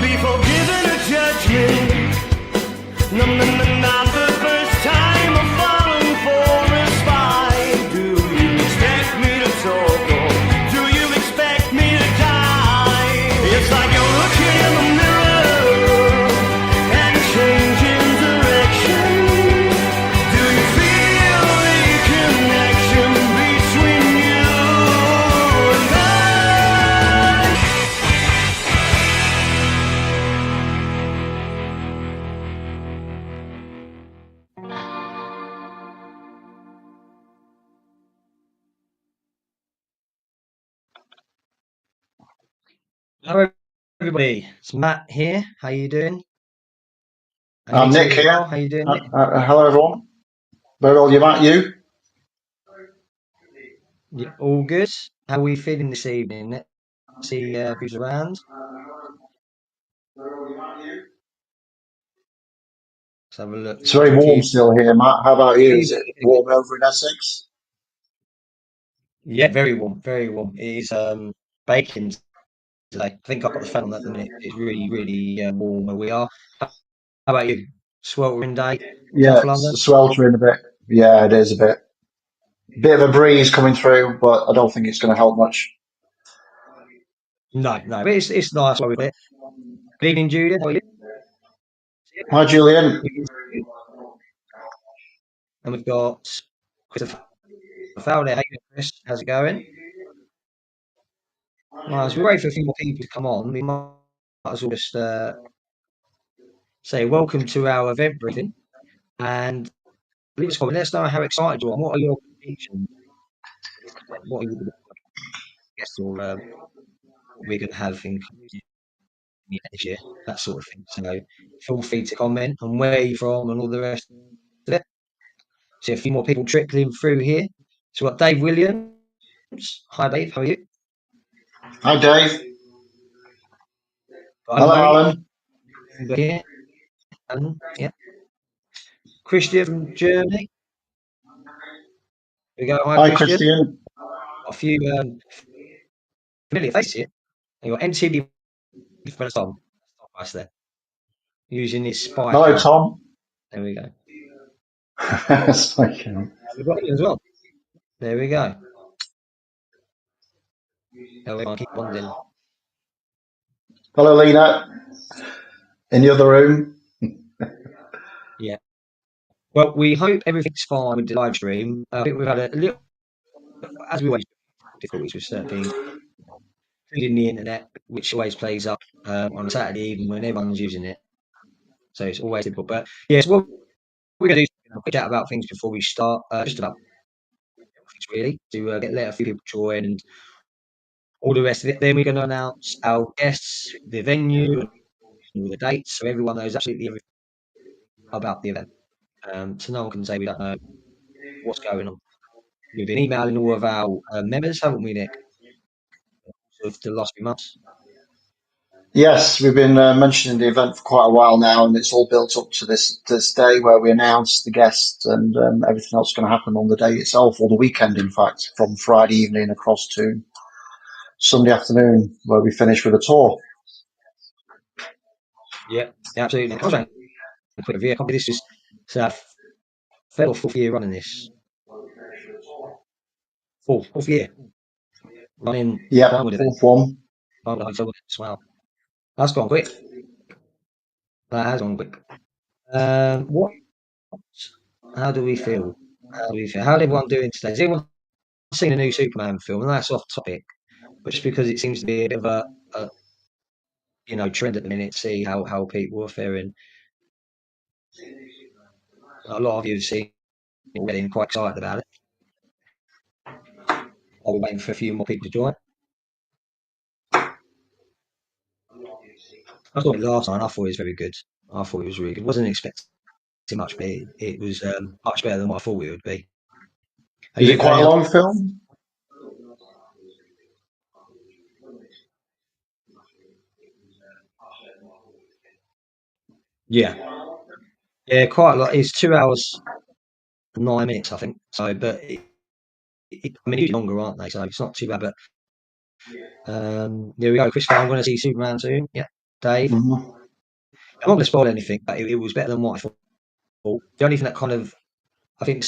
be forgiven a judgment. No, no, no, not the first time I've fallen for a spy. Do you expect me to talk or do you expect me to die? It's like you're looking in the mirror and changing direction. Do you feel the connection between you and I? Hello, everybody. It's Matt here. How you doing? And I'm Nick's Nick here as here. well. How you doing, Nick? Hello, everyone. Very well, you, Matt. You? Yeah, all good. How are we feeling this evening, Nick? See who's around. Let's have a look. It's very Check warm in. still here, Matt. How about you? Is it warm over in Essex? Yeah, very warm. Very warm. It is baking today. I think I've got the fan on at the minute. It's really, really warm where we are. How about you? Sweltering day, Yeah, South London? it's sweltering a bit. Yeah, it is a bit. Bit of a breeze coming through, but I don't think it's going to help much. No, no. But it's nice where we're at. Good evening, Julian. How are you? Hi, Julian. And we've got Christopher Fowler. How you doing, Chris? How's it going? Well, as we wait for a few more people to come on, we might as well just say welcome to our event briefing and leave us a comment. Let us know how excited you are. What are your predictions? What are you guess or we're going to have in next year, that sort of thing. So feel free to comment and where you're from and all the rest of it. See a few more people trickling through here. So we've got Dave Williams. Hi, Dave. How are you? Hi, Dave. Got Hello, Alan Bailey Alan. here. Alan, yeah. Christian from Germany. Here we go. Hi, Hi, Christian. Christian. Got a few familiar faces here. You got NTD from Tom. Nice there. Using his spy Hello, cam. Tom. There we go. Spike cam. We've got you as well. There we go. Everyone keep bonding. Hello, Lena. In the other room. Yeah. Well, we hope everything's fine with the live stream. I think we've had a little, as we always do, difficulties with certain things, including the internet, which always plays up on a Saturday evening when everyone's using it. So it's always difficult. But yes, what we're going to do is a quick chat about things before we start, just about things really, to let a few people join and all the rest of it. Then we're going to announce our guests, the venue, and all the dates, so everyone knows absolutely everything about the event. So no one can say we don't know what's going on. We've been emailing all of our members, haven't we, Nick, for the last few months? Yes, we've been mentioning the event for quite a while now, and it's all built up to this day where we announce the guests and everything else going to happen on the day itself, or the weekend, in fact, from Friday evening across to Sunday afternoon, where we finish with a tour. Yeah, absolutely. I was saying, quick review. I can't believe this is it's our third or fourth year running this. Fourth year running Yep, Vinewood event. fourth one. Vinewood Hotel as well. That's gone quick. That has gone quick. What? How do we feel? How do we feel? How's everyone doing today? Has anyone seen a new Superman film? And that's off topic, but just because it seems to be a bit of a trend at the minute, see how people are faring. A lot of you have seen it already and quite excited about it. I'll be waiting for a few more people to join. I saw it last night. I thought it was very good. I thought it was really good. Wasn't expecting much, but it was much better than what I thought it would be. Are Is you it quite a planning on? long film? Yeah, yeah, quite a lot. It's 2 hours 9 minutes, I think. So, but I mean, usually longer, aren't they? So it's not too bad. But there we go, Chris. I'm going to see Superman soon. Yeah. Dave. Mhm. I'm not going to spoil anything, but it was better than what I thought. The only thing that kind of, I think,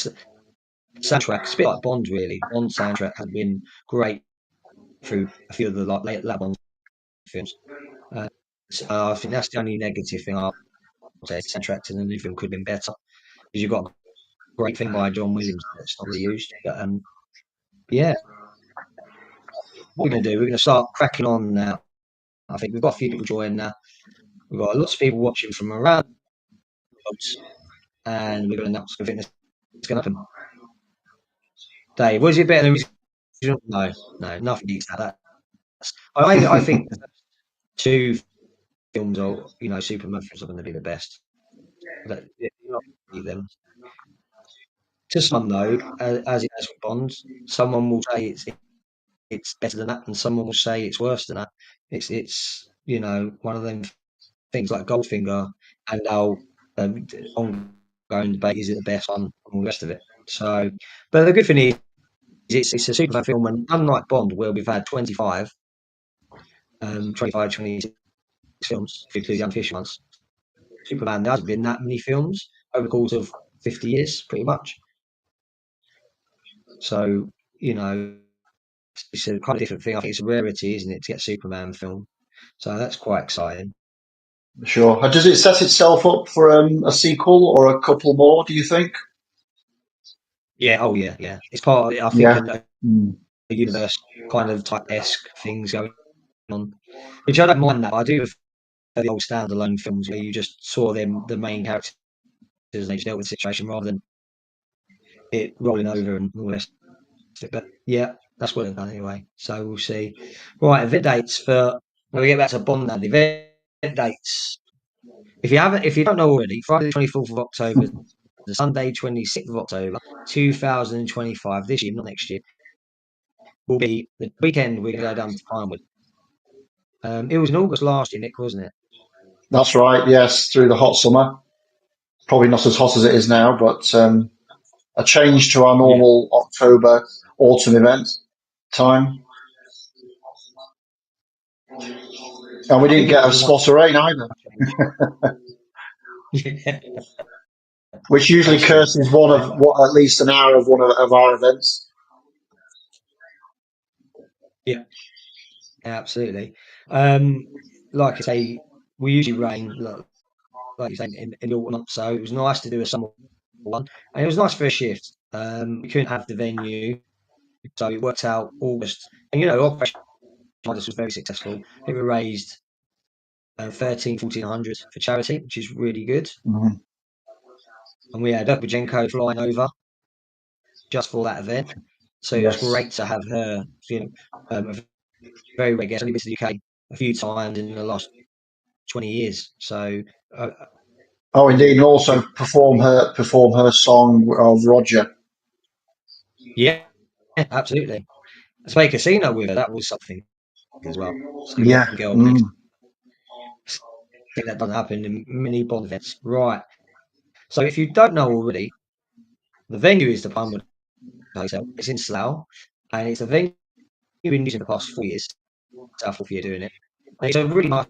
soundtrack, it's a bit like Bond, really. Bond soundtrack has been great through a few of the like late Bond films. Uh, I think that's the only negative thing I'll say. Soundtrack to the new film could have been better because you've got a great thing by John Williams that's not really used. But yeah, what we're going to do, we're going to start cracking on now. I think we've got a few people joining now. We've got lots of people watching from around the world, and we're going to announce everything that's going to happen. Dave, was it better than original? No, no, nothing beats that. I think the first two films are, Superman films are going to be the best. You're not going to beat them. To some, though, as it has with Bond, someone will say it's better than that, and someone will say it's worse than that. It's one of them things like Goldfinger and our ongoing debate, is it the best one, and all the rest of it. So, but the good thing is it's a Superman film, and unlike Bond, where we've had 26 films, if you include the unofficial ones, Superman, there hasn't been that many films over the course of 50 years, pretty much. So, it's a kind of different thing. I think it's a rarity, isn't it, to get a Superman film? So that's quite exciting. Sure. Does it set itself up for a sequel or a couple more? Do you think? Yeah, oh yeah, yeah. It's part of, I think, Yeah. a Mm. universe kind of type esque things going on, which I don't mind that. I do prefer the old standalone films where you just saw them, the main characters, and they just dealt with the situation rather than it rolling over and all this. But yeah, that's what they've done anyway. So we'll see. Right, event dates for when we get back to Bond now. The event dates. If you don't know already, Friday the 24th of October, the Sunday 26th of October, 2025, this year, not next year, will be the weekend we're going to go down to Pinewood. It was in August last year, Nick, wasn't it? That's right. Yes, through the hot summer. Probably not as hot as it is now, but a change to our Yeah. normal October autumn event time. And we I didn't think it get a was a spot of rain either, nice change. Yeah, which usually absolutely. curses one of what at least an hour of of our events. Yeah, absolutely. Um, like I say, we usually rain, like you say, in the autumn, so it was nice to do a summer one, and it was nice for a shift. We couldn't have the venue, so it worked out August. And Operation Modus was very successful. I think we raised 1400 for charity, which is really good. Mhm. And we had Ukujenko flying over just for that event, so it was Yes. great to have her. A very rare guest. Only been to the UK a few times in the last 20 years, so uh, Oh, indeed, and also really, perform her song of Roger. yeah, absolutely. To play casino with her, that was something as well. So yeah, Yeah. girl next. Mm. I think that doesn't happen in many Bond events, right? So if you don't know already, the venue is the Pinewood Hotel. It's in Slough, and it's a venue we've been using the past 4 years. South of year doing it. And it's a really nice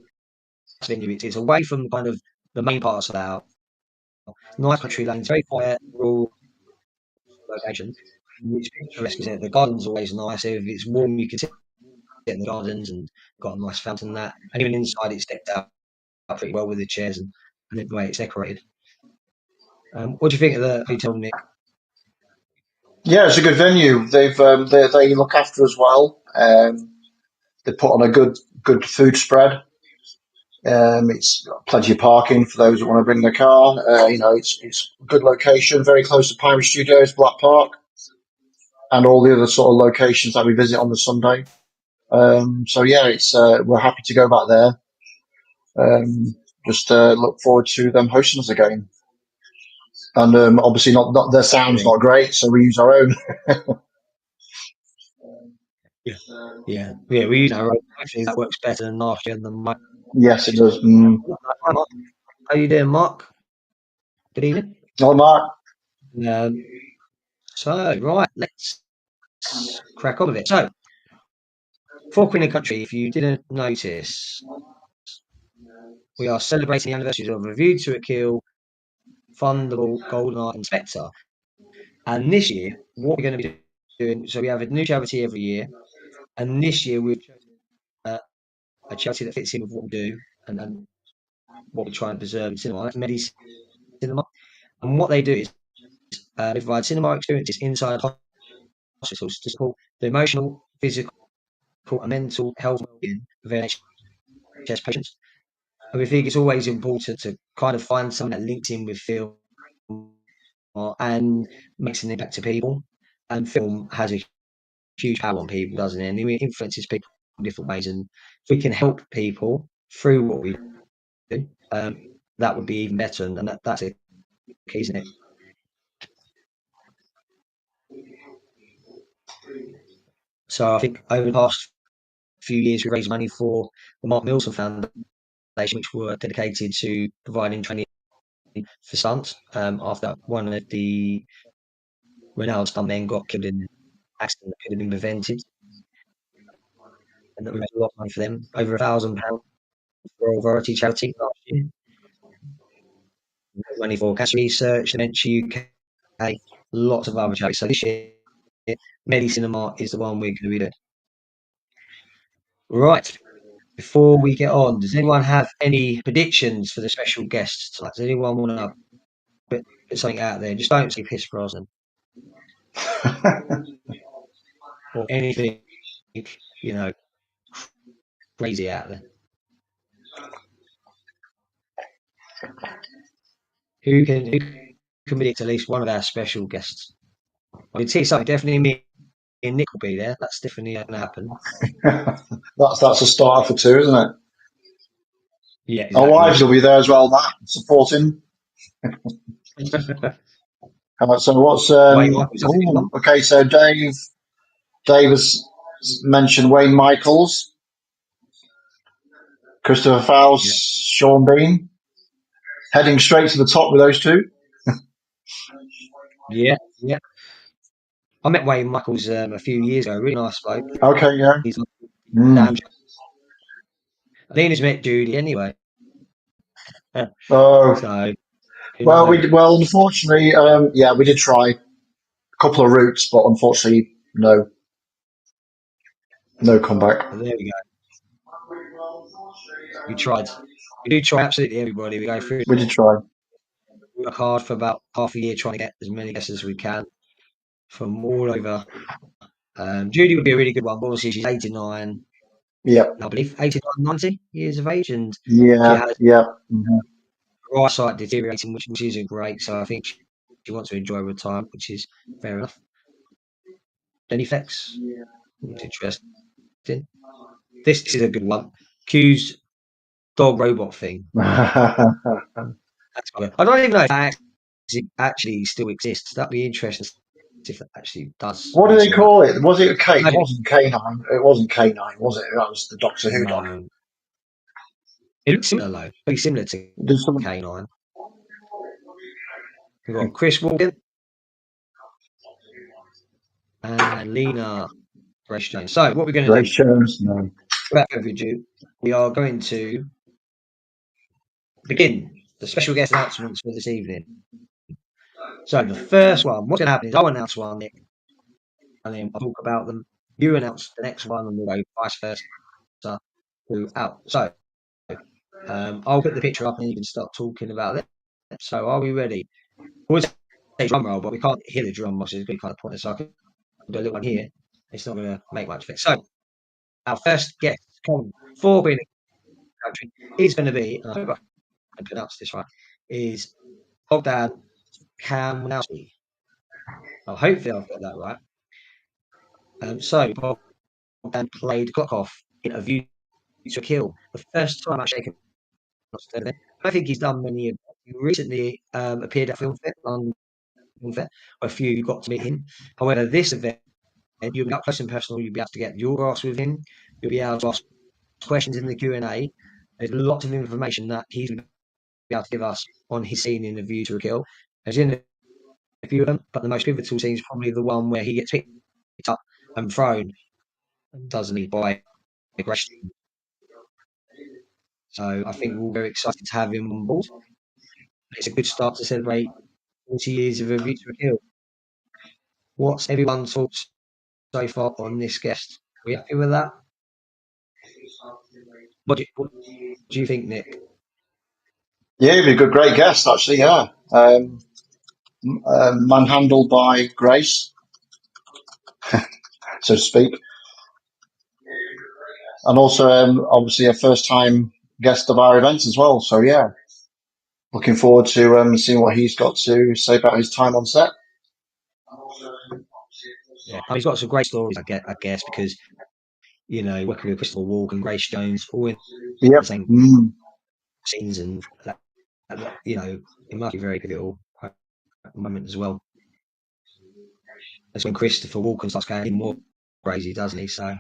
venue. It's away from kind of the main part of Slough. Nice country lanes, very quiet, rural location. It's picturesque, isn't it? The garden's always nice. If it's warm, you can sit in the gardens and got a nice fountain and that. And even inside, it's decked out pretty well with the chairs and the way it's decorated. What do you think of the hotel, Nick? Yeah, it's a good venue. They look after us well. They put on a good food spread. It's got plenty of parking for those that want to bring their car. It's a good location, very close to Pirate Studios, Black Park, and all the other sort of locations that we visit on the Sunday. So yeah, it's we're happy to go back there. Just look forward to them hosting us again. And obviously, not their sound's Really? not great, so we use our own. Yeah. Yeah. Yeah. We use our own. Actually, that works better than last year than mine, Yes, which it is does. Mm. Hi, Mark. How you doing, Mark? Good evening. Oh, Mark. Um, so, right, let's crack on with it. So, for Queen and Country, if you didn't notice, we are celebrating the anniversaries of Review to a Kill, Thunderbolt, GoldenEye, and Spectre. And this year, what we're going to be doing, so we have a new charity every year, and this year we've chosen a charity that fits in with what we do and what we try and preserve in cinema. That's Medi Cinema, and what they do is they provide cinema experiences inside hospitals to support the emotional, physical, and mental health well-being of NHS patients. And we think it's always important to kind of find something that links in with film and makes an impact to people. And film has a huge power on people, doesn't it? And it influences people in different ways. And if we can help people through what we do, that would be even better. And that's a key, isn't it? So I think over the past few years, we've raised money for the Mark Milson Foundation, which were dedicated to providing training for stunts after one of the renowned stuntmen got killed in an accident that could have been prevented. And that we raised a lot of money for them, over £1,000 for Royal Variety charity last year. Money for cancer research, Dementia UK, lots of other charities. So this year, Medi Cinema is the one we're going to be doing. Right. Before we get on, does anyone have any predictions for the special guests tonight? Does anyone want to put something out there? Just don't say Pierce Brosnan or anything, you know, crazy out there. Who can predict at least one of our special guests? I can see something. Definitely me and Nick will be there. That's definitely going to happen. That's a start for two, isn't it? Yeah, Our exactly. wives will be there as well, Matt, supporting. So what's Wayne Michaels, I think, is one. okay? So Dave has mentioned Wayne Michaels, Christopher Fowles, Yeah. Sean Bean, heading straight to the top with those two. Yeah, yeah. I met Wayne Michaels a few years ago. Really nice bloke. Okay, yeah. He's Mm. damn. I think he's met Judy anyway. Oh, So who well, knows? unfortunately, yeah, we did try a couple of routes, but unfortunately, no comeback. But there we go. We tried. We do try absolutely everybody. We go through. We did try. We work hard for about half a year trying to get as many guests as we can from all over. Judy would be a really good one. But obviously, she's 89, Yep. I believe, 89, 90 years of age, and she Yeah. has Yep. Mm-hmm. her eyesight deteriorating, which isn't great. So I think she wants to enjoy retirement, which is fair enough. Any effects? It's interesting. This is a good one. Q's dog robot thing. That's good. I don't even know if that actually still exists. That'd be interesting if it actually does What do they eventually happen. call it? Was it K? It Maybe. wasn't K9. It wasn't K9, was it? That was the Doctor Who dog. No. It looks similar though. Very similar to Did someone? K9. We've got Chris Walken and Lena Grace Jones. So what we're going to do, Grace Jones? No. without further ado, we are going to begin the special guest announcements for this evening. So the first one, what's going to happen is I'll announce one, Nick, and then I'll talk about them. You announce the next one, and we'll go vice versa throughout. So I'll put the picture up, and you can start talking about it. So are we ready? I would say drum roll, but we can't hear the drum roll, so it's going to be kind of pointless. So I can do a little one here. It's not going to make much effect. So our first guest for being a country is going to be, and I hope I can pronounce this right, is Bogdan Kamnowski. Oh, hopefully I've got that right. So Bogdan played Klokov in A View to a Kill. The first time I shake him. I think he's done many of them. He recently appeared at Film Fair, London Film Fair, where a few you got to meet him. However, this event, you'll be up close and personal. You'll be able to get your grass with him. You'll be able to ask questions in the Q&A. There's lots of information that he's going to be able to give us on his scene in A View to a Kill. There's in a few of them, but the most pivotal scene is probably the one where he gets picked up and thrown, doesn't he, by aggression. So I think we're all very excited to have him on board. It's a good start to celebrate 40 years of A View to a Kill. What's everyone's thoughts so far on this guest? Are we happy with that? What do you think, Nick? Yeah, he'd be a good, great guest, actually. Yeah, manhandled by Grace, so to speak, and also obviously a first-time guest of our event as well. So yeah, looking forward to seeing what he's got to say about his time on set. Yeah, he's got some great stories, I guess, because working with Christopher Walken and Grace Jones, all in the Yep. same scenes, and it must be very pivotal moment as well. That's when Christopher Walken starts going even more crazy, doesn't he? So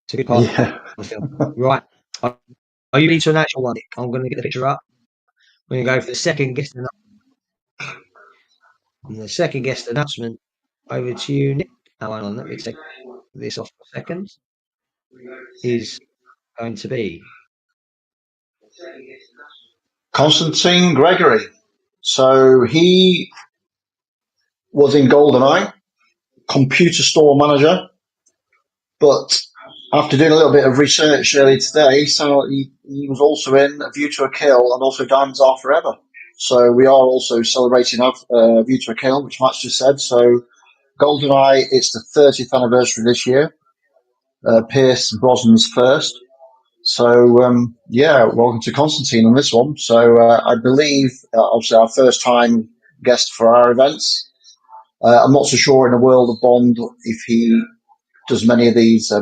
it's a good part of Yeah. the film. Right, are you ready to an actual one, Nick? I'm going to get the picture up. We're going to go for the second guest and the second guest announcement. Over to you, Nick. Now, hang on, let me take this off for a second. Is going to be Constantine Gregory. So he was in GoldenEye, computer store manager, but after doing a little bit of research earlier today, so he was also in A View to a Kill and also Diamonds Are Forever. So we are also celebrating A View to a Kill, which Matt's just said. So GoldenEye, it's the 30th anniversary this year. Pierce Brosnan's first. So yeah, welcome to Constantine on this one. So I believe, obviously, our first time guest for our events. I'm not so sure in the world of Bond if he does many of these uh,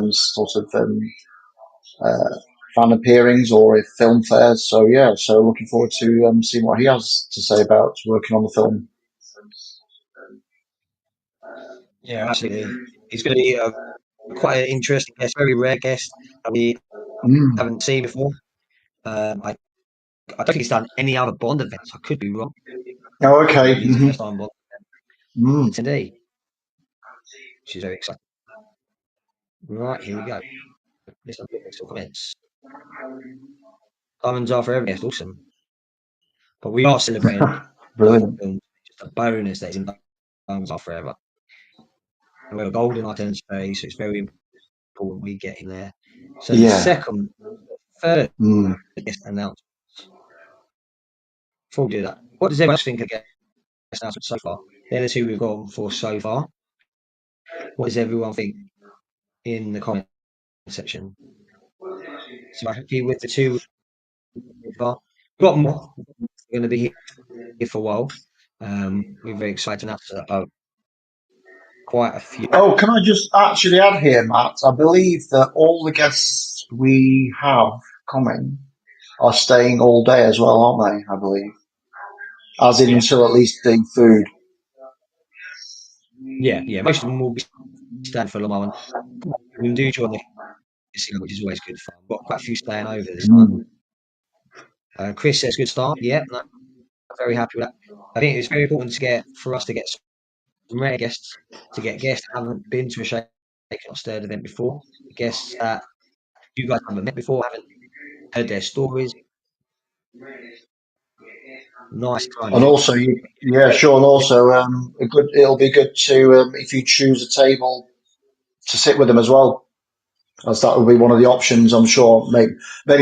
fan appearings or if film fairs. So yeah, so looking forward to seeing what he has to say about working on the film. yeah, absolutely. He's going to be quite an interesting guest, very rare guest that we Mm. haven't seen before. I don't think he's done any other Bond events. I could be wrong. Oh, I okay. believe he's the first time Bond Mm. attendee, which is very exciting. Right, here we go. Let's have a look at some comments. Diamonds Are Forever guest, awesome. But we are celebrating the whole Brilliant. film. Just a bonus that is in Diamonds Are Forever. And we're golden items space, so it's very important we get in there. So the Yeah. third Mm. guest announcement. Before we do that, what does everyone else think of guest announcement so far? They're the two we've gone for so far. What does everyone think in the comment section? So I'm happy with the two so far. We've got more. We're going to be here for a while. We're very excited to announce quite a few. Oh, can I just actually add here, Matt? I believe that all the guests we have coming are staying all day as well, aren't they? I believe, as in Yeah, until at least the food. yeah. Most of them will be staying for a long while. And we do join the casino, which is always good fun. We've got quite a few staying over this time. Mm. Chris says good start. Yeah, no, I'm very happy with that. I think it's very important for us to get some rare guests, to get guests that haven't been to a shake or stirred event before, guests that you guys haven't met before, haven't heard their stories. Nice kind And of also, yeah, sure. And also, it'll be good to if you choose a table to sit with them as well, as that will be one of the options. I'm sure. Maybe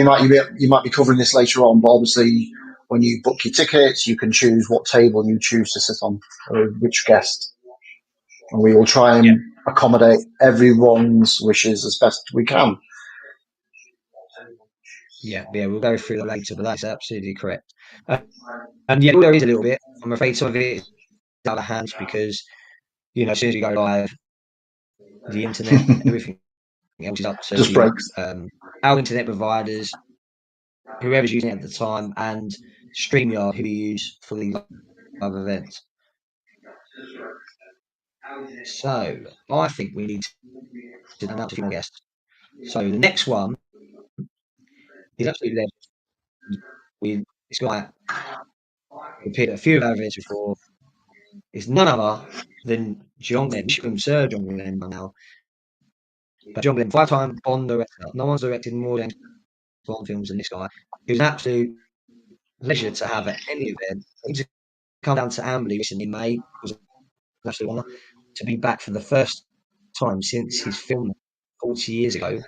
you might be covering this later on, but obviously, when you book your tickets, you can choose what table you choose to sit on, or which guest, and we will try yeah, and accommodate everyone's wishes as best we can. yeah. We'll go through that later, but that's absolutely correct. And yeah, there is a little bit. I'm afraid some of it is out of hands because as soon as we go live, the internet, everything else is up Just to breaks. our internet providers, whoever's using it at the time, and StreamYard, who we use for these live events. So I think we need to announce a few more guests. So the next one is absolutely legend. This guy appeared at a few of our events before. It's none other than John Glenn. We should call him Sir John Glenn by now. But John Glenn, five-time Bond director. No one's directed more than Bond films than this guy. It was an absolute pleasure to have at any event. He's come down to Amberley recently in May. It was an absolute honour to be back for the first time since his film 40 years ago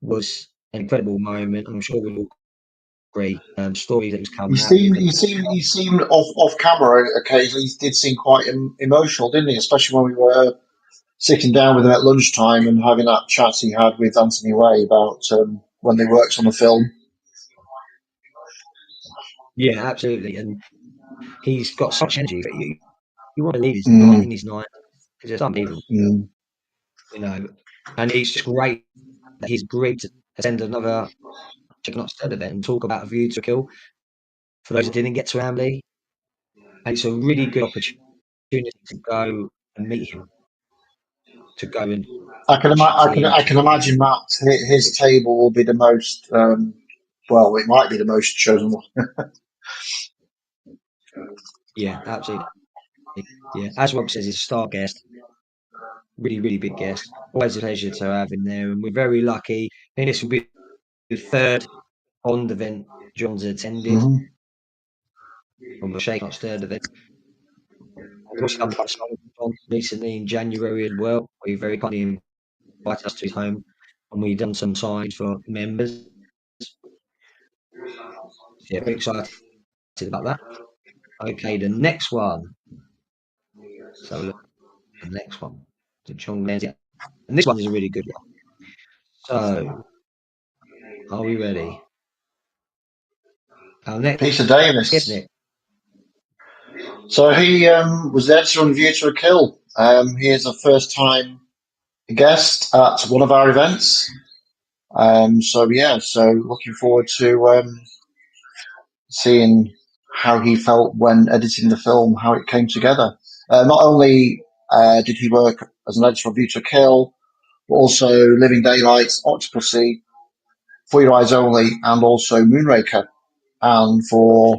was an incredible moment. I'm sure we'll all agree. Story that was He coming out of the seemed, event. he seemed off camera occasionally. He did seem quite emotional, didn't he? Especially when we were sitting down with him at lunchtime and having that chat he had with Anthony Way about when they worked on the film. Yeah, absolutely. And he's got such energy that you want to believe he's not Mm, in his 90s. It's just unbelievable, mm. you know. And it's just great that he's agreed to attend another Chicken Not Stirred event and talk about A View to a Kill for those that didn't get to Amberley. And it's a really good opportunity to go and meet him, to go and chat to him, I to can imagine Matt. His table will be the most. Well, it might be the most chosen one. yeah, absolutely. Yeah, as Rob says, he's a star guest, really, really big guest. Always a pleasure to have him there, and we're very lucky. I think this will be the third Bond event John's attended, Hmm. on the Shake Not Stirred event. We've also done quite a song with John recently in January as well. He very kindly invited us to his home, and we've done some signs for members. So yeah, very excited about that. Okay, the next one. So look, the next one. The John Lenzie. And this one is a really good one. So, are we ready? Our next Peter guest, Davis. Nick. So he was the editor on View to a Kill. He is a first time guest at one of our events. So yeah, so looking forward to seeing how he felt when editing the film, how it came together. Not only did he work as an editor on View to a Kill, but also Living Daylights, Octopussy, For Your Eyes Only, and also Moonraker. And for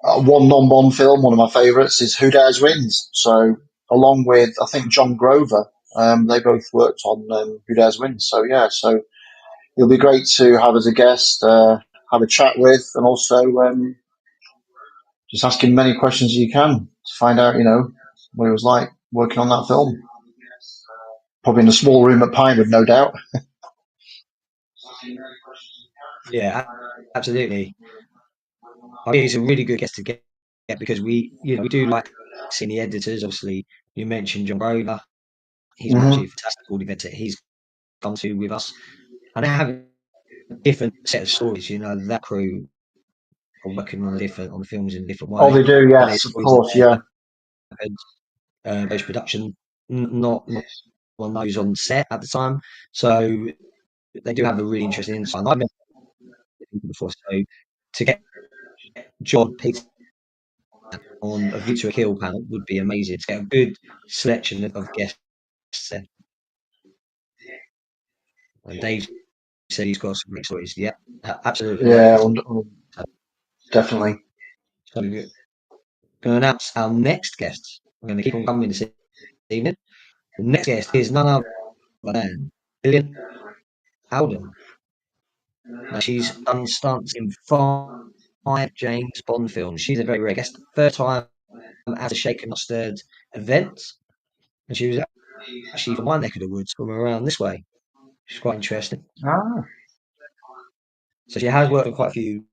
one non-Bond film, one of my favourites, is Who Dares Wins. So along with, I think, John Grover, they both worked on Who Dares Wins. So yeah, so he'll be great to have as a guest, have a chat with, and also just ask him many questions as you can to find out, what it was like working on that film. Probably in a small room at Pinewood, no doubt. Yeah, absolutely. I think he's a really good guest to get because we do like seeing the editors. Obviously, you mentioned John Grover. He's been Hmm. absolutely fantastic. All the events that he's come to with us, and they have a different set of stories. That crew are working on the films in a different Oh, way, they do, and there's yes, of stories in course, there yeah. that post production not one knows on set at the time. So they do have a really interesting insight. And I've met people before, so to get John Peter on a View to a Kill panel would be amazing. To get a good selection of guests there. And Dave said he's got some great stories. Yeah, absolutely. Yeah, So, definitely. so we're going to announce our next guest. We're going to keep on coming this evening. The next guest is none other than Lillian Alden. Now, she's done stunts in five James Bond films. She's a very rare guest. Third time as a Shaken Not Stirred event. And she was actually from my neck of the woods, from around this way. She's quite interesting. Ah, So she has worked on quite a few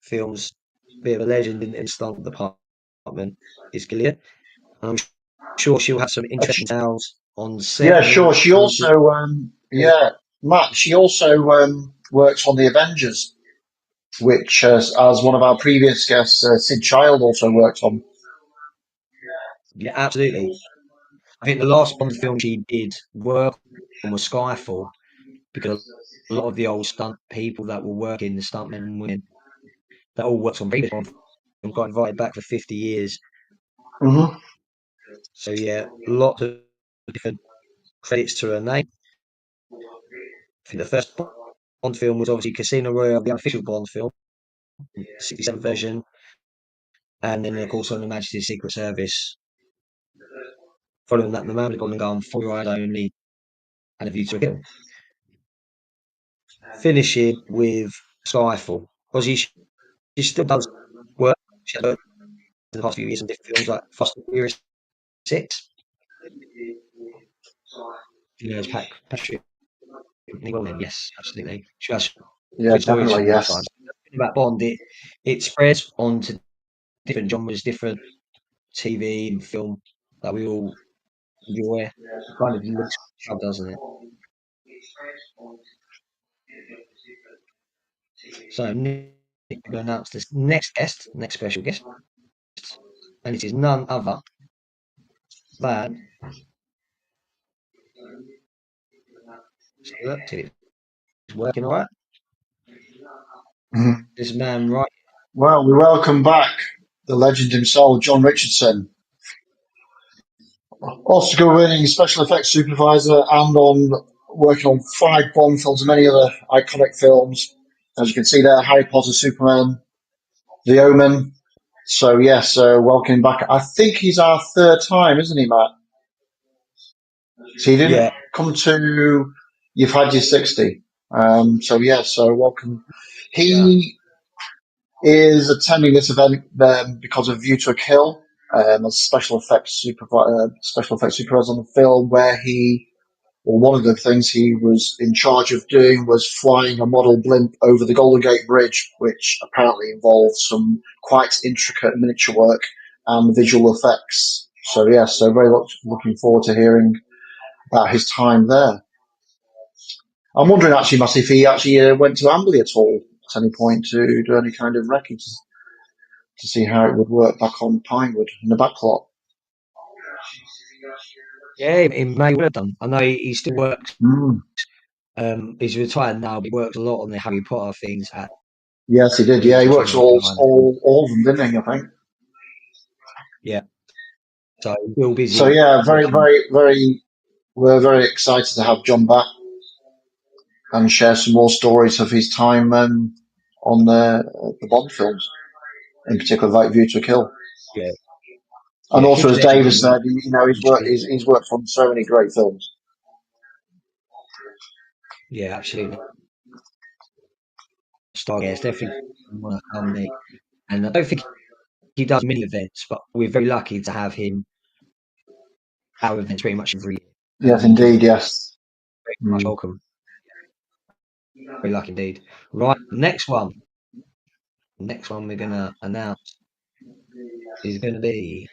films. Bit of a legend in the stunt department is Gilead. And I'm sure she'll have some interesting tales on set yeah, and in sure. She View to also, Kill. yeah, Matt, she also works on The Avengers, which, as one of our previous guests, Sid Child, also worked on. Yeah, absolutely. I think the last Bond film she did work on was Skyfall because a lot of the old stunt people that were working, the stuntmen and women, that all worked on previous Bond films, got invited back for 50 years. Hmm. So yeah, lots of different credits to her name. I think the first Bond film was obviously Casino Royale, the unofficial Bond film, the 67 version, and then of course on the Majesty's Secret Service. Following that, the Man with the Golden Gun, For Your Eyes Only, and A View to a Kill. finishing with Skyfall. Because she still does work. She has worked in the past few years in different films like Fast and Furious 6. You know, as Patrick Newell, yes, absolutely. She has Yeah, good stories definitely. from all Yes. times. About Bond, it spreads onto different genres, different TV and film that we all enjoy. It kind of links each other, doesn't it? So Nick will announce this next guest, next special guest, and it is none other than, so look, till it's working all right. Mhm. This man right, Well, we welcome back the legend himself, John Richardson, Oscar-winning special effects supervisor, and on working on 5 Bond films and many other iconic films. As you can see there, Harry Potter, Superman, The Omen. So yes, welcome back. I think he's our third time, isn't he, Matt? So he didn't yeah, come to. You've had your 60. So yeah, so welcome. yeah, He is attending this event because of View to a Kill, as special effects supervisor on the film, where one of the things he was in charge of doing was flying a model blimp over the Golden Gate Bridge, which apparently involved some quite intricate miniature work and visual effects. So yeah, so very much looking forward to hearing about his time there. I'm wondering actually, Matt, if he actually went to Amberley at all at any point to do any kind of recce to see how it would work back on Pinewood in the back lot. yeah. He may well have done. I know he still works. Mm. He's retired now, but he works a lot on the Harry Potter things at Yes, he did. View Yeah, he to works Kill and behind the scenes. all of them, didn't he? I think. Yeah, so real So busy yeah, working. we're very excited to have John back and share some more stories of his time on the Bond films, in particular, like View to a Kill. Yeah, And yeah, also, huge as legend in David the said, industry. he's worked on so many great films. Yeah, absolutely. Stargate is definitely one of our Nick. And I don't think he does many events, but we're very lucky to have him at our events pretty much every year. Yes, And he's indeed. Yes. very much Mm. welcome. Very lucky indeed. Right, next one. Next one we're gonna announce is gonna be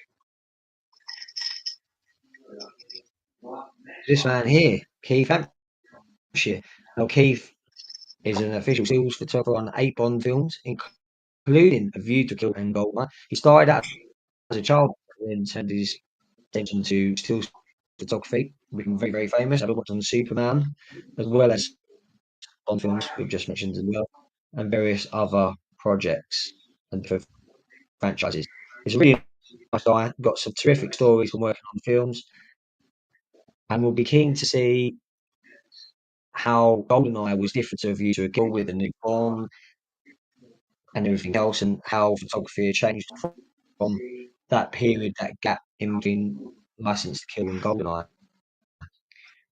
this man here, Keith Hampshire. Now Keith is an official stills photographer on 8 Bond films, including A View to Kill and Goldeneye. He started out as a child and turned his attention to still photography, became very, very famous. I've worked on Superman, as well as Bond films we've just mentioned as well, and various other projects and different franchises. He's a really nice guy, got some terrific stories from working on films, and we'll be keen to see how GoldenEye was different to A View to a Kill with the new Bond and everything else, and how photography had changed from that period, that gap in between License to Kill and GoldenEye.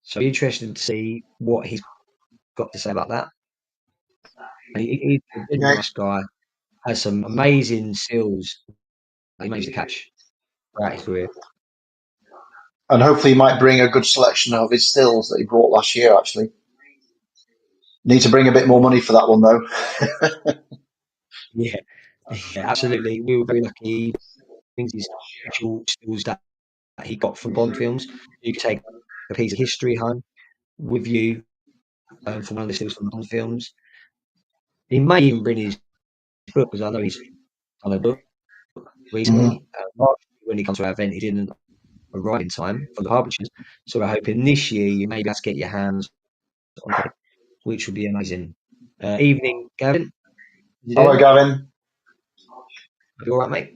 So interesting to see what he's got to say about that. And he's a really Yeah, nice guy, has some amazing skills that he managed to catch throughout his career. and hopefully he might bring a good selection of his stills that he brought last year. Actually, need to bring a bit more money for that one though. Yeah, yeah, absolutely. We were very lucky. He brings his actual skills that he got from Bond films. You could take a piece of history home with you from one of the stills from Bond films. He may even bring his book, because I know he's done a book Mhm. recently. When he comes to our event, he didn't arrive in time for the publishers. So we're hoping this year you may be able to get your hands on a copy, which would be amazing. Evening, Gavin. How you Hello, doing? Gavin. You all right, mate?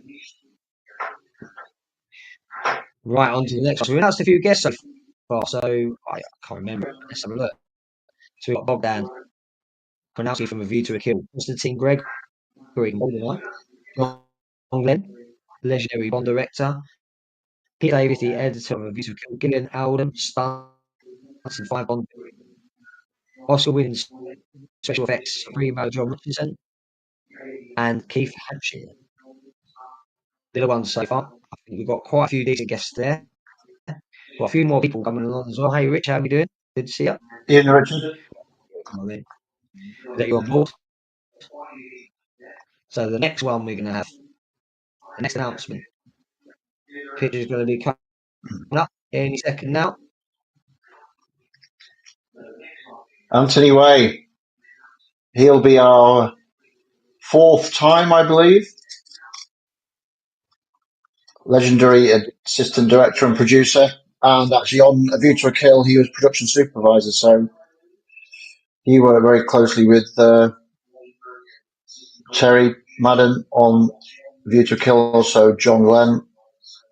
Right, on to the next one. So we announced a few guests so far, so I can't remember. Let's have a look. So we've got Bogdan Konowski from A View to a Kill, Constantine Gregory from GoldenEye, John Glenn, legendary Bond director, Peter Davis, the editor of A View to a Kill, Gillian Alden, stunts in 5 Bond Oscar-winning special effects primo John Richardson and Keith Hampshire. They're the ones so far. I think we've got quite a few decent guests there. Got a few more people coming along as well. Hey, Rich, how are you doing? Good to see you. Ian Richard. Come on then. That you're on board. So the next one we're going to have, the next announcement, picture is going to be coming up any second now. Anthony Way. He'll be our fourth time, I believe. Legendary assistant director and producer. And actually on A View to a Kill, he was production supervisor. So he worked very closely with Terry Madden on View to a Kill, also John Glenn.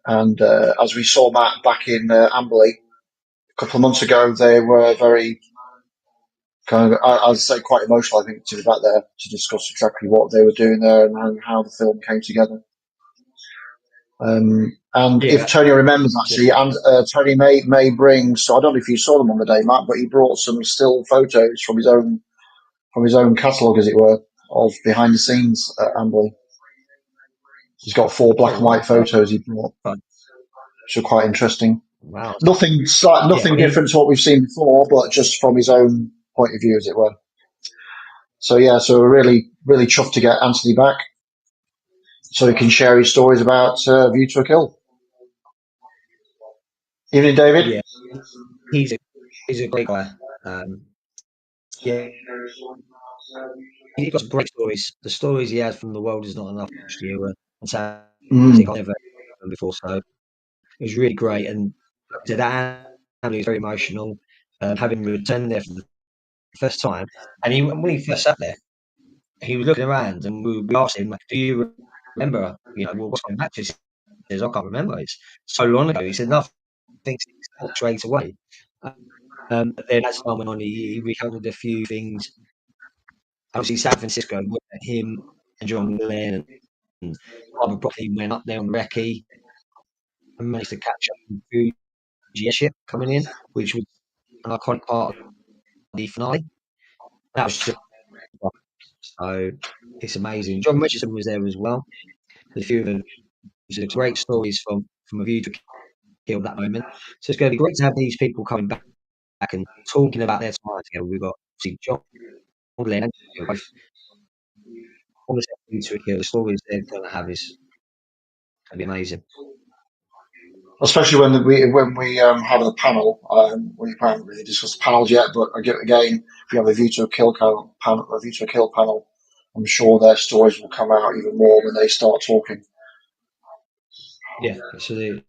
And as we saw Matt back in Amberley a couple of months ago, they were very kind of, I'd say, quite emotional, I think, to be back there to discuss exactly what they were doing there and how the film came together. And Yeah, if Tony remembers, actually, and Tony may bring. So I don't know if you saw them on the day, Matt, but he brought some still photos from his own catalogue, as it were, of behind the scenes at Amberley. He's got 4 black and white photos he brought, which are quite interesting. Wow. Nothing Yeah, different to what we've seen before, but just from his own point of view, as it were. So yeah, so we're really, really chuffed to get Anthony back, so he can share his stories about View to a Kill. Evening, David. Yeah, he's a great guy. Yeah, he's got some great stories. The stories he has from The World Is Not Enough last year were fantastic. I've never heard them before, so it was really great. And like I said, that family was very emotional. Having returned there for the first time, and when he first sat there, he was looking around, and we asked him, like, "Do you remember? You know, what's going back to?" He says, "I can't remember. It's so long ago." He said, "Nothing sticks out straight away." But then as time went on, he recounted a few things. Obviously, San Francisco, him and John Glenn and Barbara Broccoli went up there on recce and managed to catch up with the Fuji airship coming in, which was an iconic part of the finale. That was just so it's amazing. John Richardson was there as well. There's a few of them. There's great stories from A View to Kill that moment. So it's going to be great to have these people coming back and talking about their time together. We've got John Glenn and both on the View to Kill. The stories they're going to have is going to be amazing. Especially when we have the panel. We haven't really discussed panels yet, but again, if we have a View to a Kill panel, I'm sure their stories will come out even more when they start talking. Yeah, absolutely.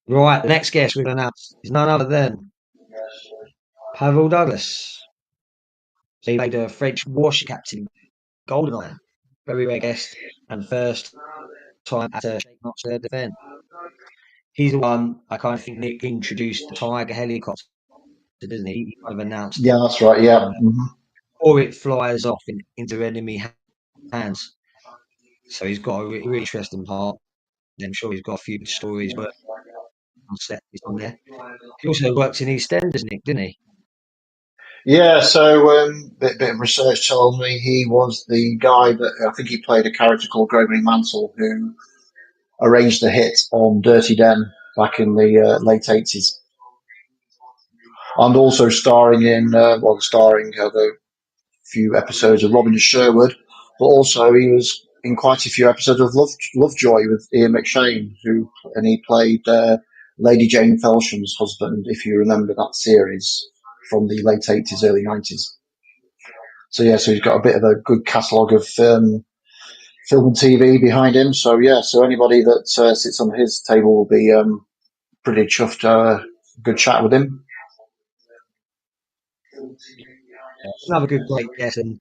Right, the next guest we're going to announce is none other than Pavel Douglas. He played a French warship captain, GoldenEye, very rare guest, and first time at a Shaken Not Stirred event. He's the one I kind of think Nick introduced the Tiger helicopter, doesn't he? He kind of announced Yeah, it that's right. Yeah. Mm-hmm. before it flies off into enemy hands. So he's got a really interesting part. I'm sure he's got a few good stories, but on set is on there. He also worked in EastEnders, Nick, didn't he? Yeah, so bit of research tells me he was the guy that I think he played a character called Gregory Mansell, who arranged the hit on Dirty Den back in the late 80s. And also starring in, the few episodes of Robin and Sherwood, but also he was in quite a few episodes of Lovejoy with Ian McShane, and he played Lady Jane Felsham's husband, if you remember that series from the late 80s, early 90s. So yeah, so he's got a bit of a good catalogue of film and TV behind him. So yeah, so anybody that sits on his table will be pretty chuffed to a good chat with him. Another good, great guest, and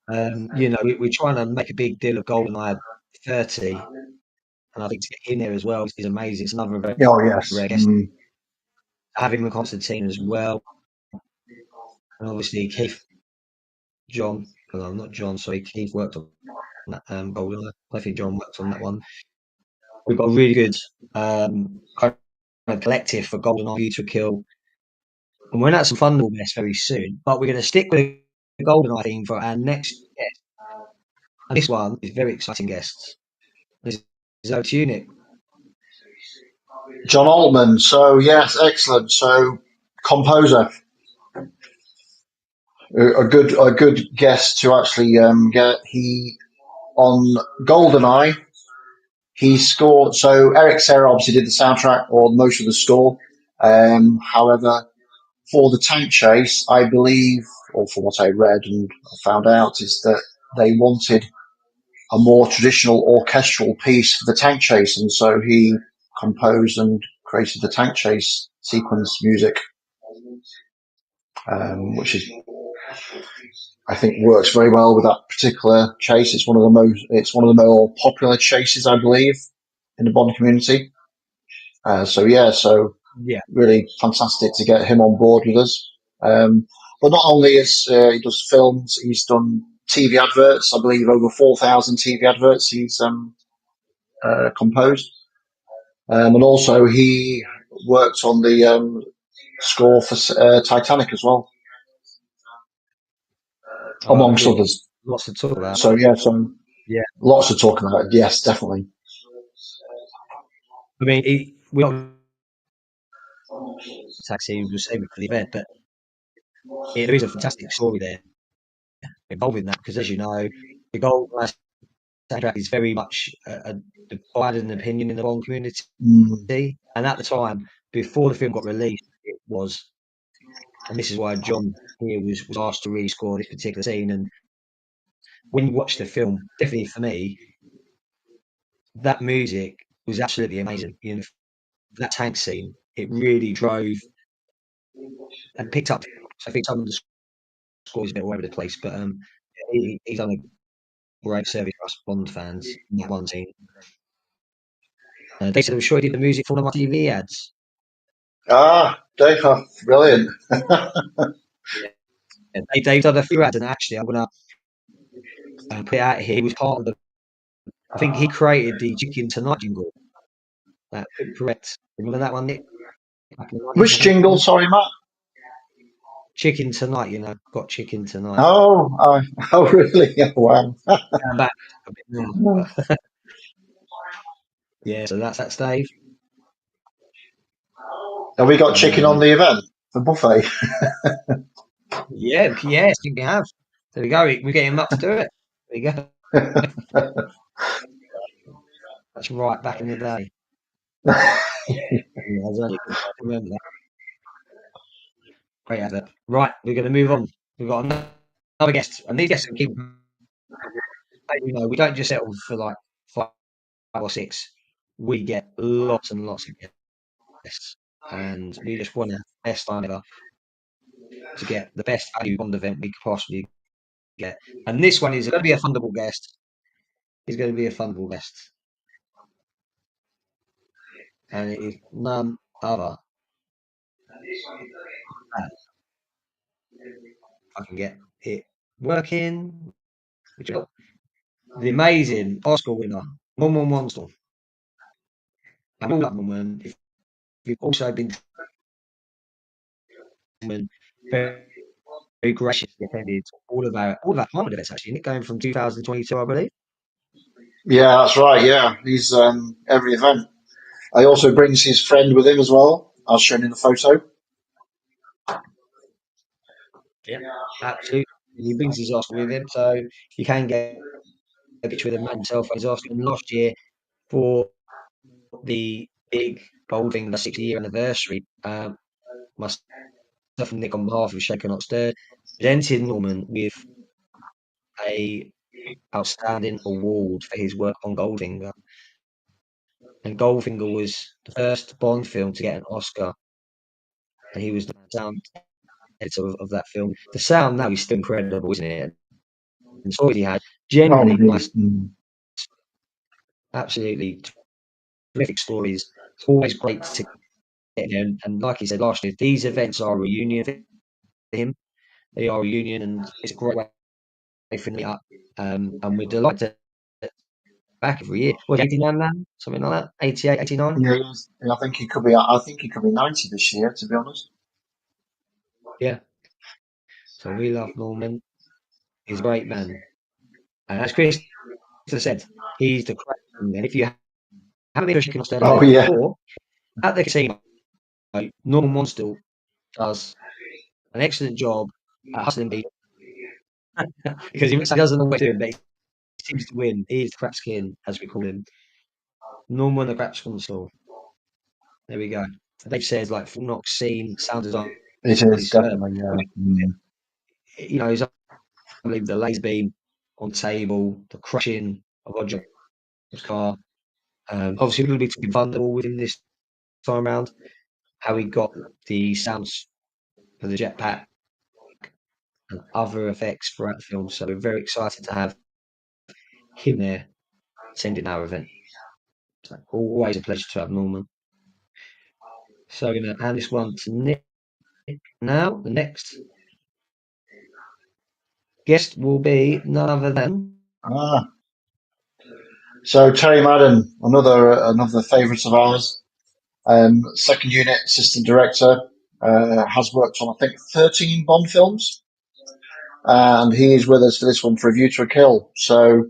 we're trying to make a big deal of GoldenEye 30, and I think to get in there as well is amazing. It's another very Oh yes. rare guest. Having with Constantine as well, and obviously not John, sorry, Keith worked on that GoldenEye. I think John worked on that one. We've got a really good kind of collective for GoldenEye View to Kill And we're going to have some fun with this very soon, but we're going to stick with the GoldenEye theme for our next guest. And this one is very exciting guests. This is over to you, Nick. John Altman. So yes, excellent. So composer, a good guest to actually get. He on GoldenEye. He scored. So Eric Serra obviously did the soundtrack or most of the score. However, for the tank chase, I believe, or from what I read and found out, is that they wanted a more traditional orchestral piece for the tank chase, and so he composed and created the tank chase sequence music, which is, I think, works very well with that particular chase. It's one of the more popular chases, I believe, in the Bond community. So Yeah. really fantastic to get him on board with us. But not only is he does films, he's done TV adverts. I believe over 4,000 TV adverts he's composed, and also he worked on the score for Titanic as well, amongst Brilliant. others. Lots to talk about. So Yeah. lots to talk about. Yes, definitely. I mean, we're not taxi, we'll save it for the event, but there is a fantastic story there involving that because, as you know, the GoldenEye soundtrack is very much divided an opinion in the Bond community. Mm. And at the time, before the film got released, it was, and this is why John here was asked to rescore this particular scene. And when you watch the film, definitely for me, that music was absolutely amazing. You know, that tank scene, it really drove and picked up. So I think some of the score is a bit all over the place, but he's done a great service for us Bond fans in that one scene. They said I'm sure he did the music for one of my TV ads. Dave, brilliant. Yeah, Dave's done a few ads, and actually, I'm gonna put it out here. He was part of the. I think he created the Chicken Tonight jingle. Correct. Remember that one, Nick? Back in the 90s, I Which think it jingle? was. Sorry, Matt. Chicken Tonight, got chicken tonight. Oh, oh, really? Wow. Going back a bit now. But yeah, so that's Dave. Have we got chicken on Um, the event? The buffet? yeah, I think we have. There we go. We're getting him up to do it. There you go. That's right, back in the day. Yeah, I was only remember that. Great advert. Right, we're going to move on. We've got another guest, and these guests can keep. We don't just settle for like 5 or 6. We get lots and lots of guests, and we just want the best time ever to get the best value on the event we could possibly get. And this one is going to be a fundable guest. He's going to be a fundable guest, and it is none other. I can get it working. Which is the amazing Oscar winner, 111 Storm. And all that woman, if you've also been very, very graciously attended all of our climate events actually, Nick, going from 2022, I believe. Yeah, that's right. Yeah, he's every event. He also brings his friend with him as well, as shown in the photo. Yeah, absolutely. He brings his Oscar with him, so you can get a picture with him himself and his Oscar. And last year, for the big Goldfinger 60-year anniversary, myself and Nick, on behalf of Shaken Not Stirred, presented Norman with a outstanding award for his work on Goldfinger. And Goldfinger was the first Bond film to get an Oscar, and he was the sound editor of that film. The sound now is still incredible, isn't it? And the stories he had, Oh, generally really? nice, absolutely terrific stories. It's always great to get there. And like he said last year, these events are a reunion for him. They are a reunion, and it's a great way for me up. And we're delighted back every year. What, 89 now? Something like that? 88, 89? Yeah, I think he could be. I think he could be 90 this year. To be honest. Yeah. So we love Norman. He's a great man. And as Chris said, he's the crack. And if you haven't been to a chicken Oh Australia yeah, before, at the casino, Norman Wanstall does an excellent job at hustling people because he doesn't always do it, but he seems to win. He is the crap skin, as we call him. Norman the crap Wanstall. There we go. Dave says like full knock scene, sound design it is is superb. definitely. I Yeah. mean, Mm. he's unbelievable. The laser beam on table, the crushing of Roger's car. Obviously, we're going to be talking vulnerable within this time round. How he got the sounds for the jetpack and other effects throughout the film. So we're very excited to have him there attending our event. So always a pleasure to have Norman. So I'm going to hand this one to Nick now. The next guest will be none other than. Ah, so Terry Madden, another favourite of ours, second unit assistant director, has worked on I think 13 Bond films, and he is with us for this one for Review to a Kill. So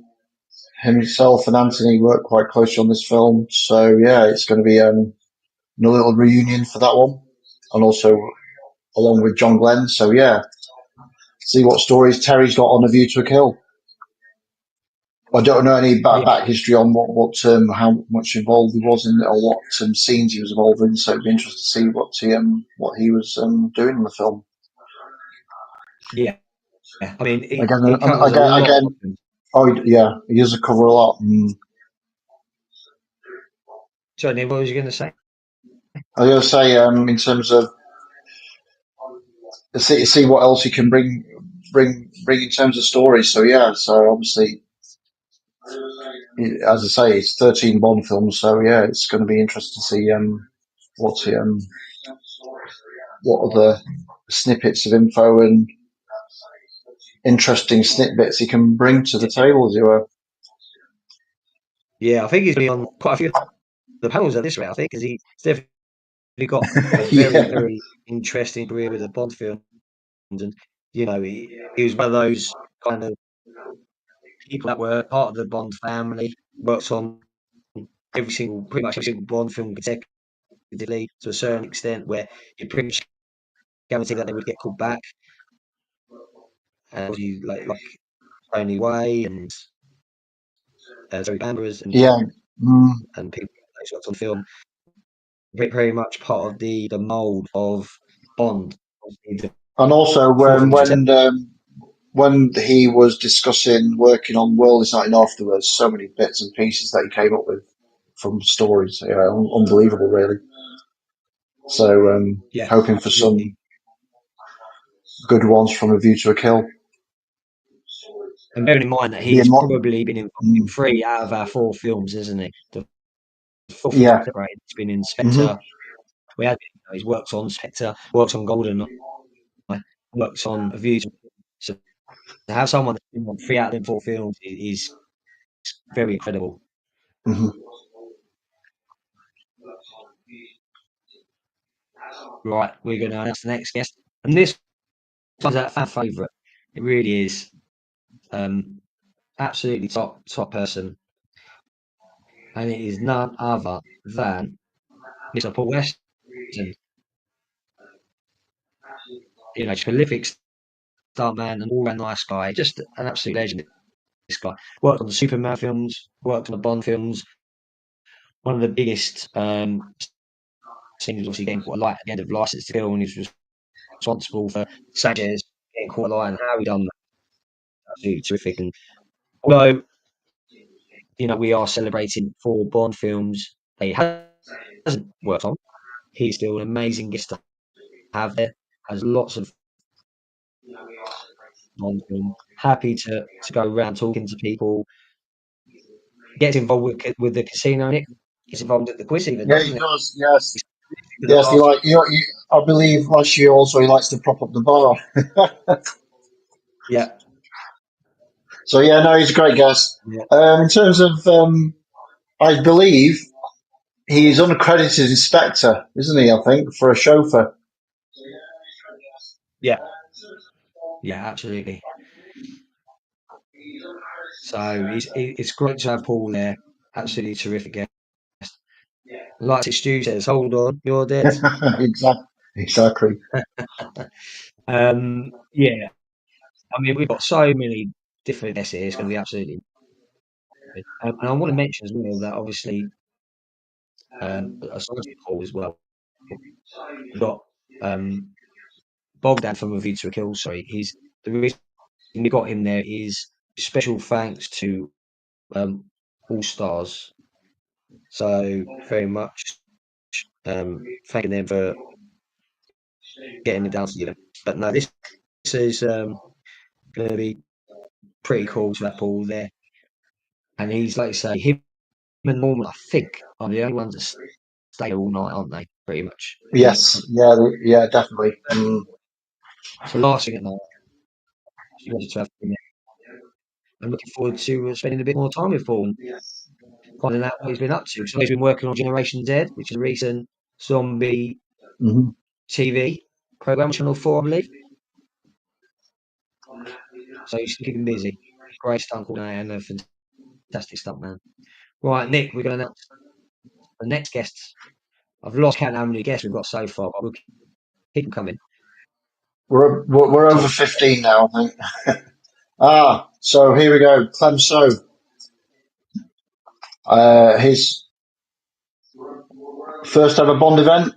himself and Anthony work quite closely on this film. So yeah, it's going to be a little reunion for that one, and also along with John Glenn. So yeah, see what stories Terry's got on A View to a Kill. I don't know any Yeah, back history on how much involved he was in it or what scenes he was involved in. So it'd be interesting to see what he was doing in the film. yeah. I mean, Again, it and covers a lot of options. oh yeah, he does cover a lot. Mm. So, Nick, what was you going to say? I was going to say, in terms of see what else he can bring in terms of stories. So yeah, so obviously, as I say, it's 13 Bond films. So yeah, it's going to be interesting to see what he, what other snippets of info and interesting snippets he can bring to the table, as you were. Yeah, I think he's been on quite a few of the panels at this rate, I think, because he's definitely got a very, Yeah, very interesting career with the Bond films. And, he was one of those kind of people that were part of the Bond family, worked on pretty much every single Bond film consecutively to a certain extent, where you pretty much guarantee that they would get called back. And you like Tony Way and Zoe Bambers yeah. Mm. and people that worked on film, very much part of the mould of Bond. Obviously, the And also four films you said. when he was discussing working on World Is Not Enough, there was so many bits and pieces that he came up with from stories. Yeah, unbelievable, really. So Yeah, hoping for absolutely. some good ones from A View to a Kill. And bearing in mind that Be a he's probably been involved in mm, 3 out of our 4 films, isn't he? The 4 films we yeah. separated. He's been in Hmm. Spectre. He's worked on Spectre, worked on GoldenEye, worked on A View to. So to have someone that's been on 3 out of them 4 films is very incredible. Hmm. Right, we're going to announce the next guest. And this one's a fan favourite. It really is. Absolutely top person. And it is none other than Mr. Paul Weston. Prolific stuntman and all-round nice guy. Just an absolute legend, this guy. Worked on the Superman films, worked on the Bond films. One of the biggest scenes was obviously getting caught alight at the end of License to Kill, and he was responsible for Sanchez getting caught alight and how he done that. Absolutely terrific. And although, we are celebrating 4 Bond films that he hasn't worked on, he's still an amazing guest to have there. Has lots of Bond film. Happy to go around talking to people. Gets involved with the casino, Nick. Gets involved at the quiz even, Yeah, he doesn't it? does. Yes, For the yes. He last. like I believe last year also he likes to prop up the bar. Yeah. So yeah, no, he's a great guest. Yeah. In terms of, I believe he's uncredited inspector, isn't he? I think for a chauffeur. Yeah, yeah, absolutely. So it's great to have Paul there. Absolutely terrific guest. Like Stu says, hold on, you're dead. Exactly. Exactly. Yeah, I mean, we've got so many different guests here. It's going to be absolutely. And I want to mention as well that obviously, aside from Paul as well, we've got um, Bogdan from Review to a Kill. Sorry, the reason we got him there is special thanks to um, All Stars. So very much thanking them for getting it down to the event. But no, this is going to be pretty cool to have Paul there. And he's like you say, him and Norman, I think, are the only ones that stay all night, aren't they? Pretty much. Yeah. Yes. Yeah. Yeah. Definitely. Mm. So last thing at night, you wanted to have him there. I'm looking forward to spending a bit more time with Paul and finding out what he's been up to. So he's been working on Generation Z, which is a recent zombie Mhm. TV program, Channel 4, I believe. So he's keeping busy. Great stunt coordinator and a fantastic stunt man. Right, Nick, we're going to announce the next guests. I've lost count how many guests we've got so far, but we'll keep them coming. We're over So 15 now, I think. So here we go. Clemso. His first ever Bond event.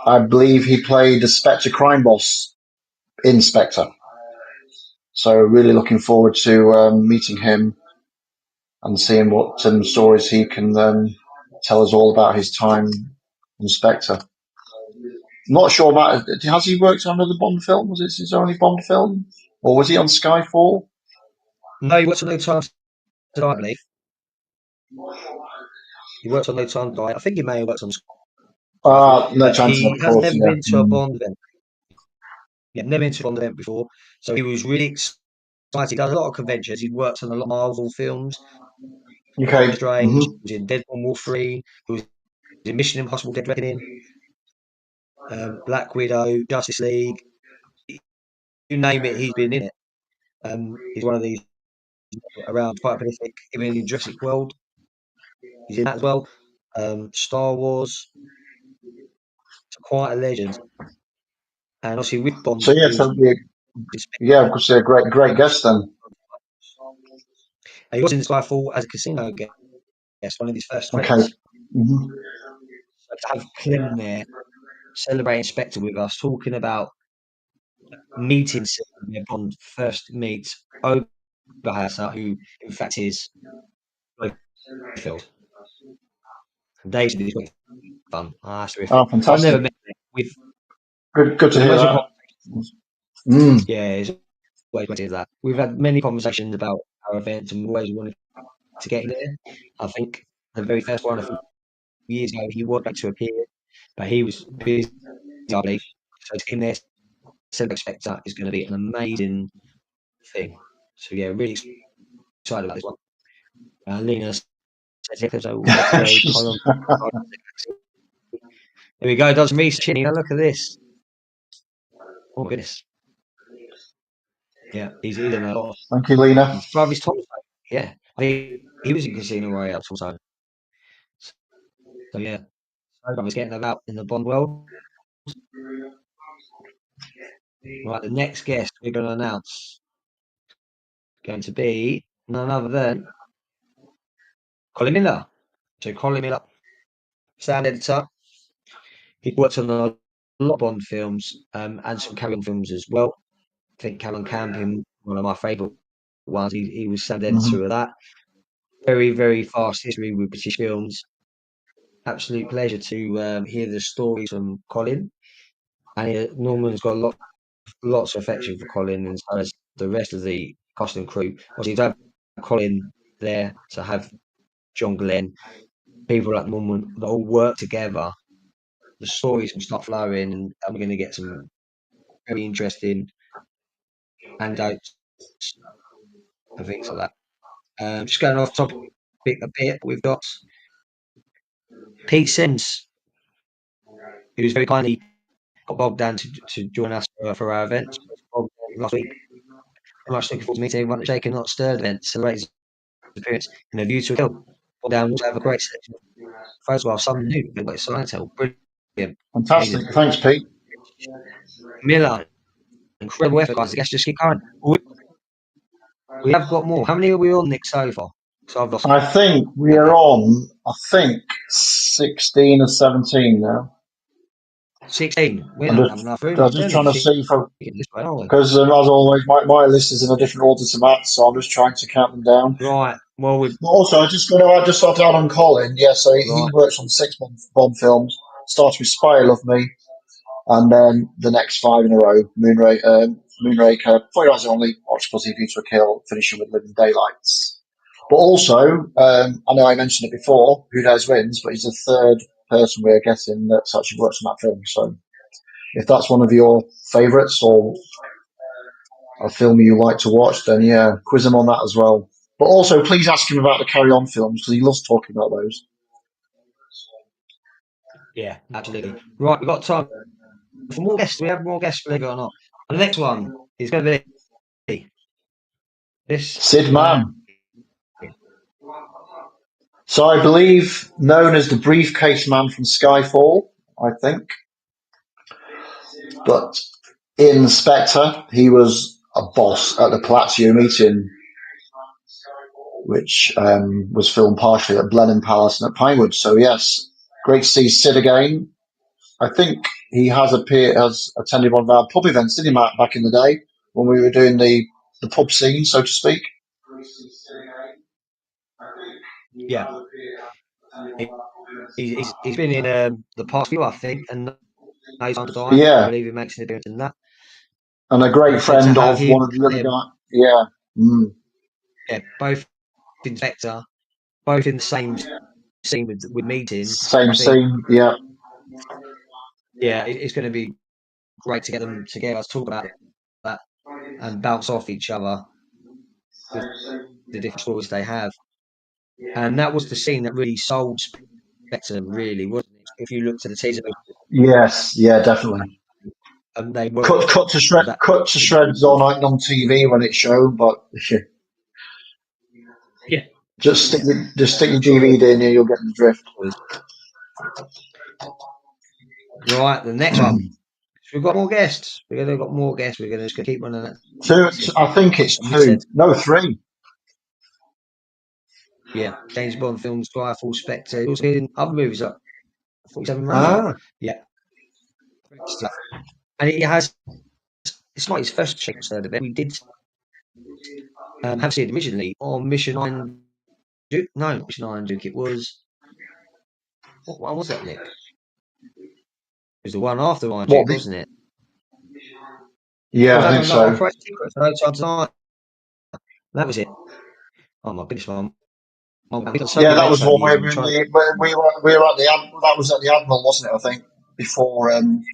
I believe he played the Spectre crime boss in Spectre. So really looking forward to meeting him and seeing what stories he can tell us all about his time in Spectre. Not sure about, has he worked on another Bond film? Was it his only Bond film, or was he on Skyfall? no, he works on No Time to Die, I believe. He works on No Time to Die. I think he may have worked on Skyfall, No but chance, of he has course. never Yeah. been to a Bond event. Yeah, never been to a Bond event before. So he was really excited. He does a lot of conventions. He worked on a lot of Marvel films. Doctor Okay. Strange, he was in Deadpool Wolverine, he was in Mission Impossible Dead Reckoning, Black Widow, Justice League. You name it, he's been in it. He's one of these around quite prolific, even in Jurassic World. He's in that as well. Star Wars, so quite a legend. And obviously with So Bond, yeah, he was so yeah, in yeah, of course, a great guest then. he was in Skyfall as a casino guest, one of his first Okay. credits. Hmm. So to have Clem there celebrating Spectre with us, talking about meeting scene where Bond first meets Oberhauser, who in fact is Blofeld. And they should be quite fun. Ah, that's terrific. Oh, I've never fantastic. met him. Good to We've hear had some that. Mm. yeah, it's always wanted that. We've had many conversations about our events and always wanted to get in there. I think the very first one a few years ago, he was back to appear, but he was busy, I believe. So to get in there, Celebrate Spectre is going to be an amazing thing. So yeah, really excited about this one. Lena says here, so we'll have to go She's column. There we go, does some research. Now look at this. Oh my goodness. Yeah, he's in a lot of Thank you, Lena. his brother's Tom. Yeah, I think he was in Casino Royale also. So yeah, I was getting about in the Bond world. Right, the next guest we're going to announce going to be none other than Colin Miller. So Colin Miller, sound editor. He worked on a lot of Bond films and some Carry On films as well. I think Carry On Camping, one of my favourite ones. He was sound Hmm. editor of that. Very, very fast history with British films. Absolute pleasure to hear the stories from Colin. And Norman's got lots of affection for Colin, and so has the rest of the cast and crew. Obviously, to have Colin there, to have John Glenn, people like Norman that all work together, the stories can start flowing, and we're going to get some very interesting anecdotes and things like that. Just going off topic a bit, we've got Pete Sims, who's very kindly got Bob down to join us for our events. Bob last week. I'm much looking forward to meeting everyone at Shaken Not Stirred event, celebrating his appearance in A View to a Kill. Bob down also have a great selection of photographs, some new, like Silenthill. Brilliant. Fantastic. Amazing. Thanks, Pete. Miller, incredible effort, guys. The guests just keep going. We have got more. How many are we on, Nick, so far? So I've lost I think we count are now. on, 16 or 17 now. 16. We're I'm not just, having enough room I'm to just do trying another to see if I, this way, are we? because as always, my list is in a different order to Matt's, so I'm just trying to count them down. Right. Well, we've But also, I just got to just sort out on Colin. Yeah, so he right. works on 6 Bond films. Starts with Spy Love Me, and then the next 5 in a row: Moonraker, 40 Hours Only, Octopus, View to a Kill, finishing with Living Daylights. But also, I know I mentioned it before. Who Knows Wins, but he's the third person we're getting that's actually worked on that film. So if that's one of your favourites or a film you like to watch, then yeah, quiz him on that as well. But also, please ask him about the Carry On films because he loves talking about those. Yeah, absolutely. Right, we've got time for more guests. We have more guests, believe it or not. And the next one is going to be this Sid man. Mann. So I believe known as the briefcase man from Skyfall, I think. But in Spectre, he was a boss at the Palazzo meeting, which was filmed partially at Blenheim Palace and at Pinewood. So yes, great to see Sid again. I think he has attended one of our pub events, didn't he, Matt, back in the day when we were doing the pub scene, so to speak. Yeah, he, he's been in the past few, I think, and now he's on time. I Yeah, believe he makes an appearance in that. and a great And to friend have of him one of the other there, guys. Yeah, mm. yeah, both in Spectre, both in the same scene with meetings, Same I think, scene. Yeah, yeah, it's going to be great to get them together to talk about that and bounce off each other with the different stories they have. And that was the scene that really sold Spectre, really, wasn't it? If you look to the teaser, yes, yeah, definitely. and they were that. Cut to shreds on TV when it's shown, but Yeah, yeah. just stick your DVD in here, you'll get the drift. Right, the next one. We've got more guests. We're gonna got more guests. We're gonna just keep running that. I think it's And we said, 2. No, 3. yeah, James Bond films, Skyfall, Spectre. Also in other movies like 47 Ronin. Ah, Yeah, great stuff. And it has. It's not his first Shakespeare event. We did have seen it originally on Mission Iron Duke. No, not Mission Iron Duke. It was what one was that, Nick? It was the one after Iron what? Duke, wasn't it? Oh, Yeah, was I that think the like, so. Operation Secret? No Time to Die. That was it. Oh my goodness, man. Oh, we've got so Yeah, many that events was over the one years. where I'm trying. we were at that was at the Admiral, wasn't it? I think before.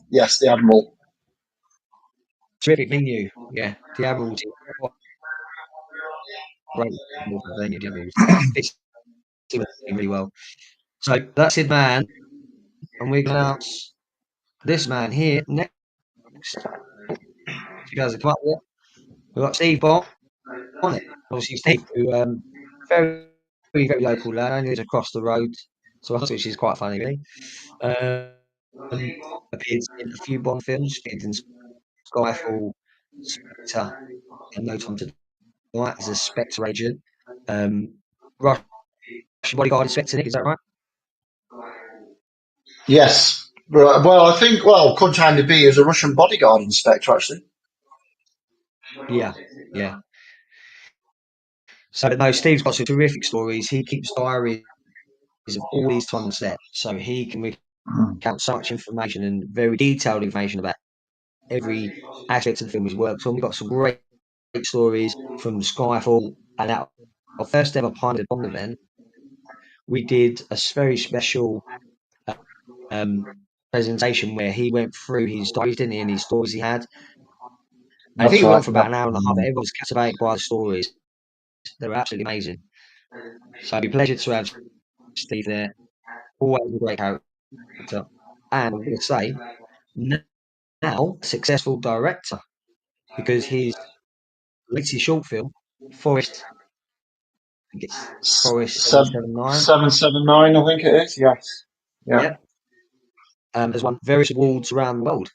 Yes, the Admiral. Terrific venue. Yeah, the Admiralty. What a great venue, the Admiralty. Fits in with the team really well. So that's it, man. And we're going to announce this man here next. Oh, you guys are come up with it. We've got Steve Bonnet. Obviously, Steve, who very, very local lad, only lives across the road to us, which is quite funny, really. Um, appeared in a few Bond films, appeared in Skyfall, Spectre, and No Time to Die as a Spectre agent. Um, Russian bodyguard Spectre, Nick, is that right? Yes. Well, I think Kuntain to be is a Russian bodyguard inspector actually. Yeah, yeah. So no, Steve's got some terrific stories. He keeps diaries of all these time on set, so he can Mm. recount so much information and very detailed information about every aspect of the film he's worked on. We've got some great stories from Skyfall and our first ever Pilot Bond event. We did a very special um, presentation where he went through his diaries, didn't he, and his stories he had. And I think That's we went right. on for about Yep. an hour and a half. Everyone was captivated by the stories. They were absolutely amazing. So it'd be a pleasure to have Steve there. Always a great character. And I'm going to say, now a successful director because his latest short film, Forest, I think it's Forest 779, 779, I think it is. Yes. Yeah. yeah, has won various awards around the world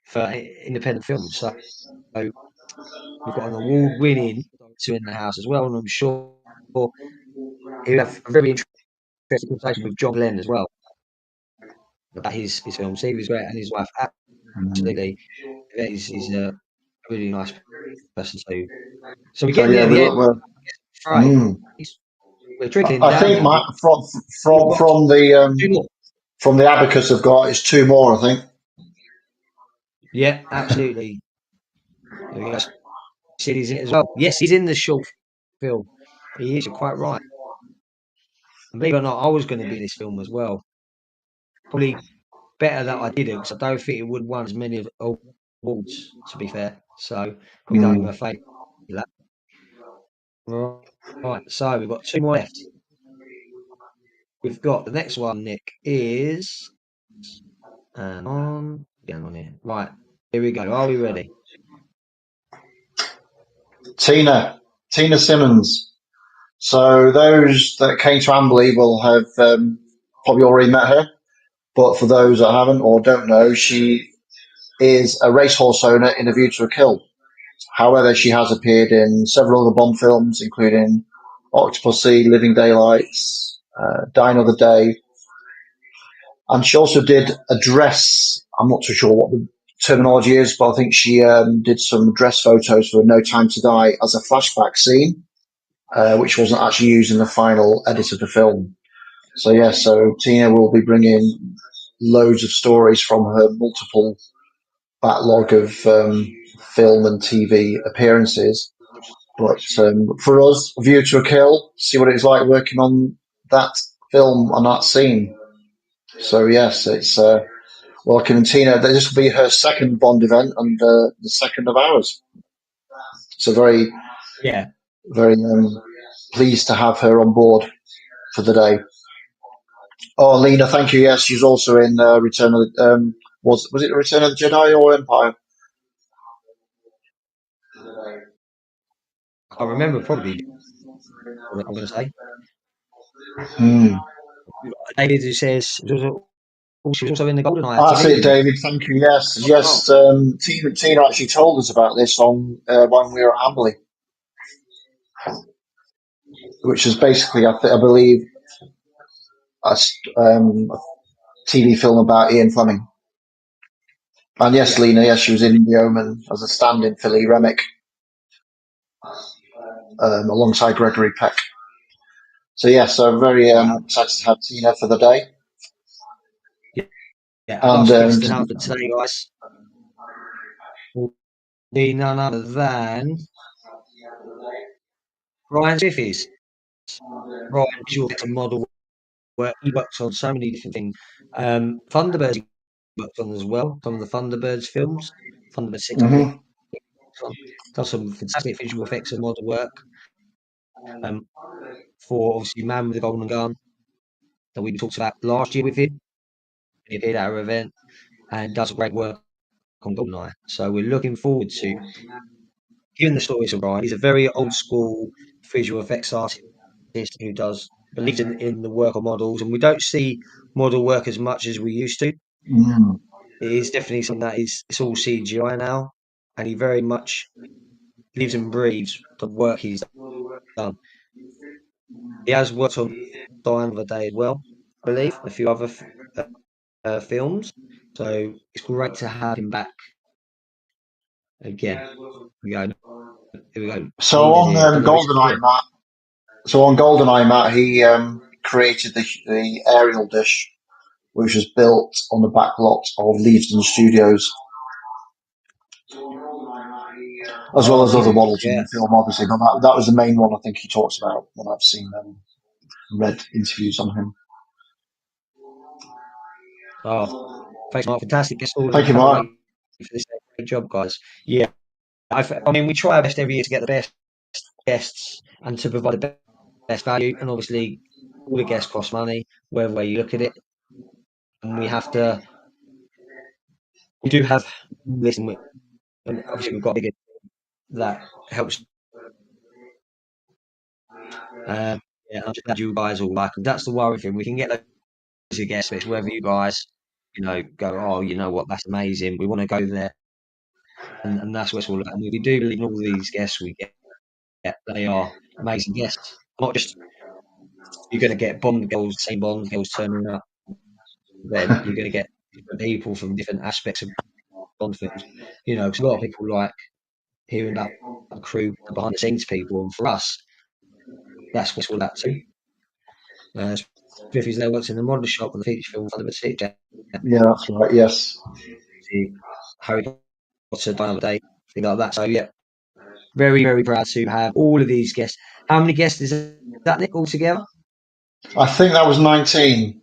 for independent films. So we've got an award-winning director in the house as well, and I'm sure he'll have a very interesting conversation with John Glenn as well about his films. He was great, and his wife Mm. absolutely. He's a really nice person too. So we're So getting yeah, near we the end. look. We're, Friday. mm. We're trickling I down think now. my, We've got two more. from the abacus I've got is two more. I think. Yeah, absolutely. There we go. City's in it as well. Yes, he's in the short film. He is. You're quite right. And believe it or not, I was going to be in this film as well. Probably better that I didn't because I don't think it would have won as many awards. To be fair, so probably done him Mm. a favour. That. Right. So we've got two more left. We've got the next one. Nick is and on. Getting on here. Right. Here we go. Are we ready? Tina, Tina Simmons. So those that came to Amberley will have probably already met her. But for those that haven't or don't know, she is a racehorse owner in A View to a Kill. However, she has appeared in several other Bond films, including Octopussy, Living Daylights, Die Another Day, and she also did a dress. I'm not too sure what the terminology is, but I think she did some dress photos for No Time to Die as a flashback scene, which wasn't actually used in the final edit of the film. So yeah, so Tina will be bringing loads of stories from her multiple backlog of film and TV appearances. But for us, View to a Kill, see what it's like working on that film on that scene. So yes, it's welcoming Tina. This will be her second Bond event and the second of ours. So very, Yeah. very pleased to have her on board for the day. Oh, Lena, thank you. Yes, she's also in Return of the was it Return of the Jedi or Empire? I remember probably. I'm going to say. Hmm. David who says she was also in the GoldenEye That's TV it, movie. David. Thank you. Yes, Not wrong. yes. Tina actually told us about this on when we were at Hamley, which is basically, I believe, a TV film about Ian Fleming. And yes, Yeah. Lena, yes, she was in The Omen as a stand-in for Lee Remick alongside Gregory Peck. So yes, so I'm very Wow. excited to have Tina for the day. Yeah. Yeah. Our And last guest announcement today, guys, will be none other than Ryan Griffiths. Ryan visual effects and model work. He works on so many different things. Thunderbirds he worked on as well. Some of the Thunderbirds films. Thunderbird 6, I believe. mhm, On. Done some fantastic visual effects and model work. Um, for obviously Man with the Golden Gun that we talked about last year with him. He appeared at our event and does great work on GoldenEye. So we're looking forward to hearing the stories of Ryan. He's a very old school visual effects artist who does believes in the work of models, and we don't see model work as much as we used to. mm. It is definitely something that is it's all CGI now, and he very much lives and breathes the work he's done. He has worked on Die Another Day as well, I believe, and a few other films. So it's great to have him back again. We go, here we go. So Lena's on here. Don't know which is GoldenEye, it. Matt. So on GoldenEye, Matt, he created the aerial dish, which was built on the back lot of Leavesden Studios, as well Oh, as other amazing. models in Yeah. the film, obviously. But that was the main one I think he talks about when I've seen read interviews on him. Oh, thanks, Mark. Fantastic. Guest all and Thank you, can't Mark. wait for this. Great job, guys. Yeah. I mean, we try our best every year to get the best guests and to provide the best value. And obviously, all the guests cost money, wherever way you look at it. And we have to we do have this, and obviously we've got a bigger that helps. Yeah, I'm just glad you guys all like them. That's the worry thing. We can get those of guests, but it's whether you guys, go, oh, you know what, that's amazing. We want to go there, and that's what it's all about. And we do believe in all these guests we get, they are amazing guests. Not just you're going to get Bond girls, same Bond girls turning up. Then you're going to get different people from different aspects of Bond films. Because a lot of people like hearing about the crew, the behind the scenes people, and for us, that's what it's all about too. Spiffy's there works in the model shop on the feature film Thunder City Jack, Yeah, that's right. Yes. Harry Potter, Die Another Day, things like that. So yeah, very, very proud to have all of these guests. How many guests is that, Nick, altogether? I think that was 19.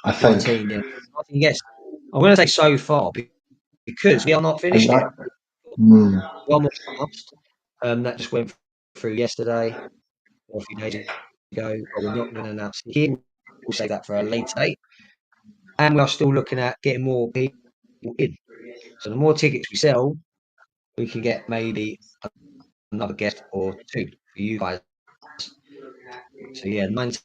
I think. 19, yeah. 19 guests. I'm going to say so far because we are not finished yet. Exactly. Mm. One more cast that just went through yesterday or a few days ago, but we're not going to announce it here. We'll save that for a later date. And we are still looking at getting more people in. So the more tickets we sell, we can get maybe another guest or two for you guys. So yeah, 19.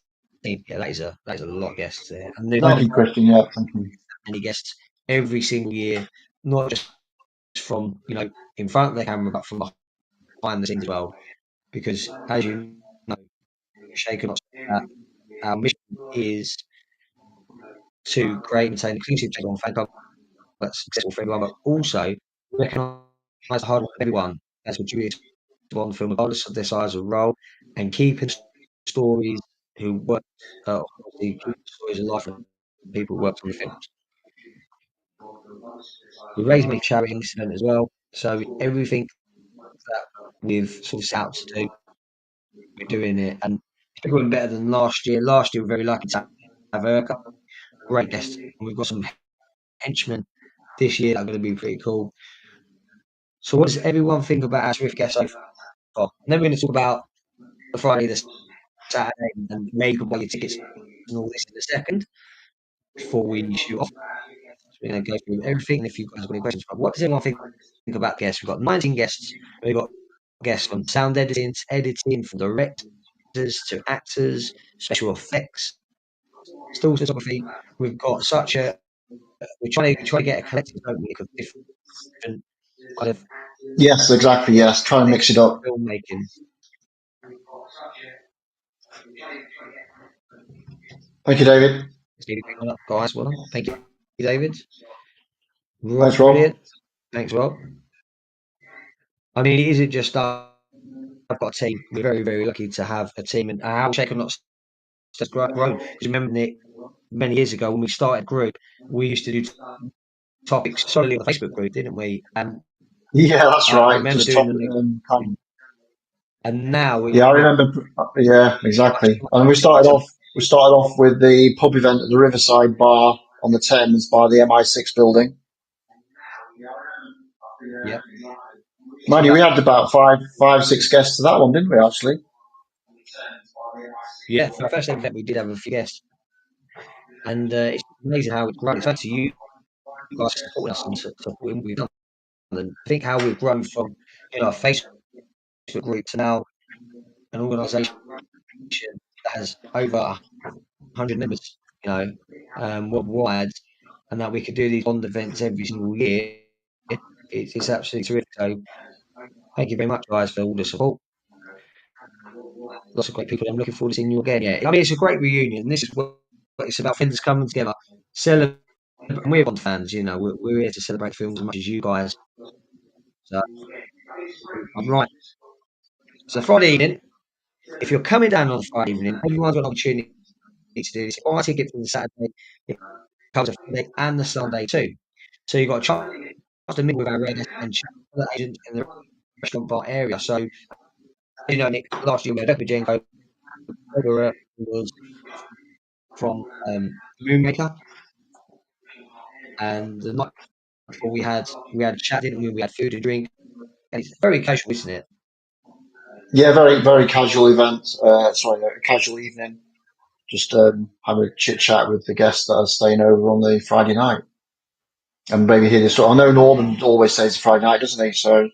Yeah, that is a lot of guests there. And there's Thank not you, Christian. Yeah, thank you. many guests every single year, not just from in front of the camera, but from behind the scenes as well. Because as you know, Shaken Not Stirred, our mission is to create and maintain inclusive on fan club that's successful for everyone, but also recognise the hard work of everyone as contributors to one film, regardless of their size or role, and keeping stories who work, obviously keeping stories alive for people who worked on the films. We raise money for charity incident as well, so everything that we've sort of set out to do, we're doing it, and it's doing better than last year. Last year, we were very lucky to have a great guest, and we've got some henchmen this year that are going to be pretty cool. So, what does everyone think about our Swift guest so far? And then we're going to talk about the Friday, the Saturday, and where you can buy your tickets and all this in a second before we shoot off. So we're going to go through everything. And if you guys have any questions, but what does everyone think about guests? We've got 19 guests. We've got guests from sound editing, from directors to actors, special effects, still photography. We've got such a we're trying to get a collective, don't we, of different kind of Yes, exactly. Yes, try and mix it up. filmmaking. Thank you, David. Guys, well done. Thank you, David. Thanks, Rob. Brilliant. Thanks, Rob. I mean, it isn't just I've got a team. We're very, very lucky to have a team, and our Shaken Not has grown. Because remember, Nick, many years ago when we started group, we used to do topics solely on the Facebook group, didn't we? And Yeah, that's I right. remember Just doing top. them, and Yeah, I we've remember. Yeah, much, exactly. much And we started better. off. We started off with the pub event at the Riverside Bar on the Thames by the MI6 building. Yeah, Mind you, we had about five, six guests to that one, didn't we? Actually. yeah. For our first event, we did have a few guests, and it's amazing how it's grown. It's thanks to you guys for supporting us and supporting what we've done. And think how we've grown from a Facebook group to now an organisation that has over 100 members, worldwide, and that we could do these Bond events every single year. It's absolutely terrific. So thank you very much, guys, for all the support. Lots of great people. I'm looking forward to seeing you again. Yeah, I mean, it's a great reunion. This is what it's about, friends coming together, celebrate. And we're Bond fans, we're here to celebrate films as much as you guys. So I'm right. So Friday evening, if you're coming down on Friday evening, everyone's got an opportunity to do this. Buy a ticket for the Saturday, it covers the Friday and the Sunday too. So you've got a chance to meet with our red and chat with the agent in the restaurant bar area. So, Nick, last year we had Epigenko, who was from Moonmaker, and the night before we had a chat, didn't we? We had food and drink, and it's very casual, isn't it? Yeah, very very casual event. Sorry, a casual evening. Just have a chit chat with the guests that are staying over on the Friday night. And maybe hear this. I know Norman always says Friday night, doesn't he? So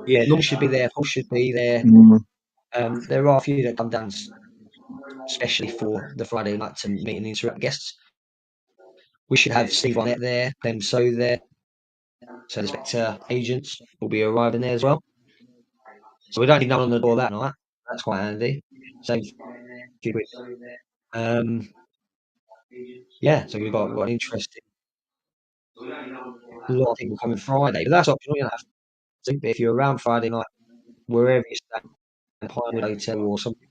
Yeah, Norm should be there. Paul should be there. mm, There are a few that come down especially for the Friday night to meet and interact with guests. We should have Steve Arnett there, Clem So there, so the Spectre agents will be arriving there as well. So we don't need no one on the door that night. That's quite handy. Save a few quid. Um, yeah, so we've got an interesting lot of people coming Friday, but that's optional. You don't have to. But if you're around Friday night, wherever you stay, in Pinewood Hotel or something,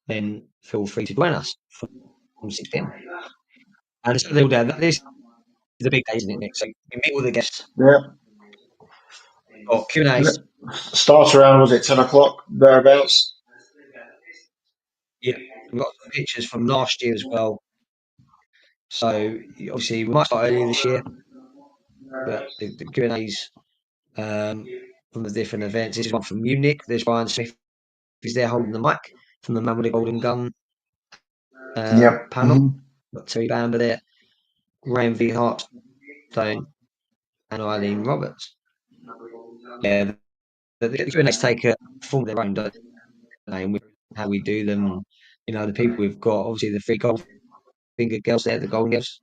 then feel free to join us from 6 p.m. And it's a little day. This is a big day, isn't it, Nick? So we meet all the guests. yeah. Got Q&As. Start around, was it 10 o'clock thereabouts? Yeah, we've got some pictures from last year as well. So obviously we might start earlier this year, but the Q&As from the different events. This is one from Munich. There's Brian Smith. He's there holding the mic from the Man with the Golden Gun Yep. panel. Got Terry Bamber there, Graham V. Hartstone, and Eileen Roberts. Yeah, the Q&As take a form of their own, don't they? And how we do them. You know, the people we've got, obviously the three gold fingered girls there, the Golden Girls.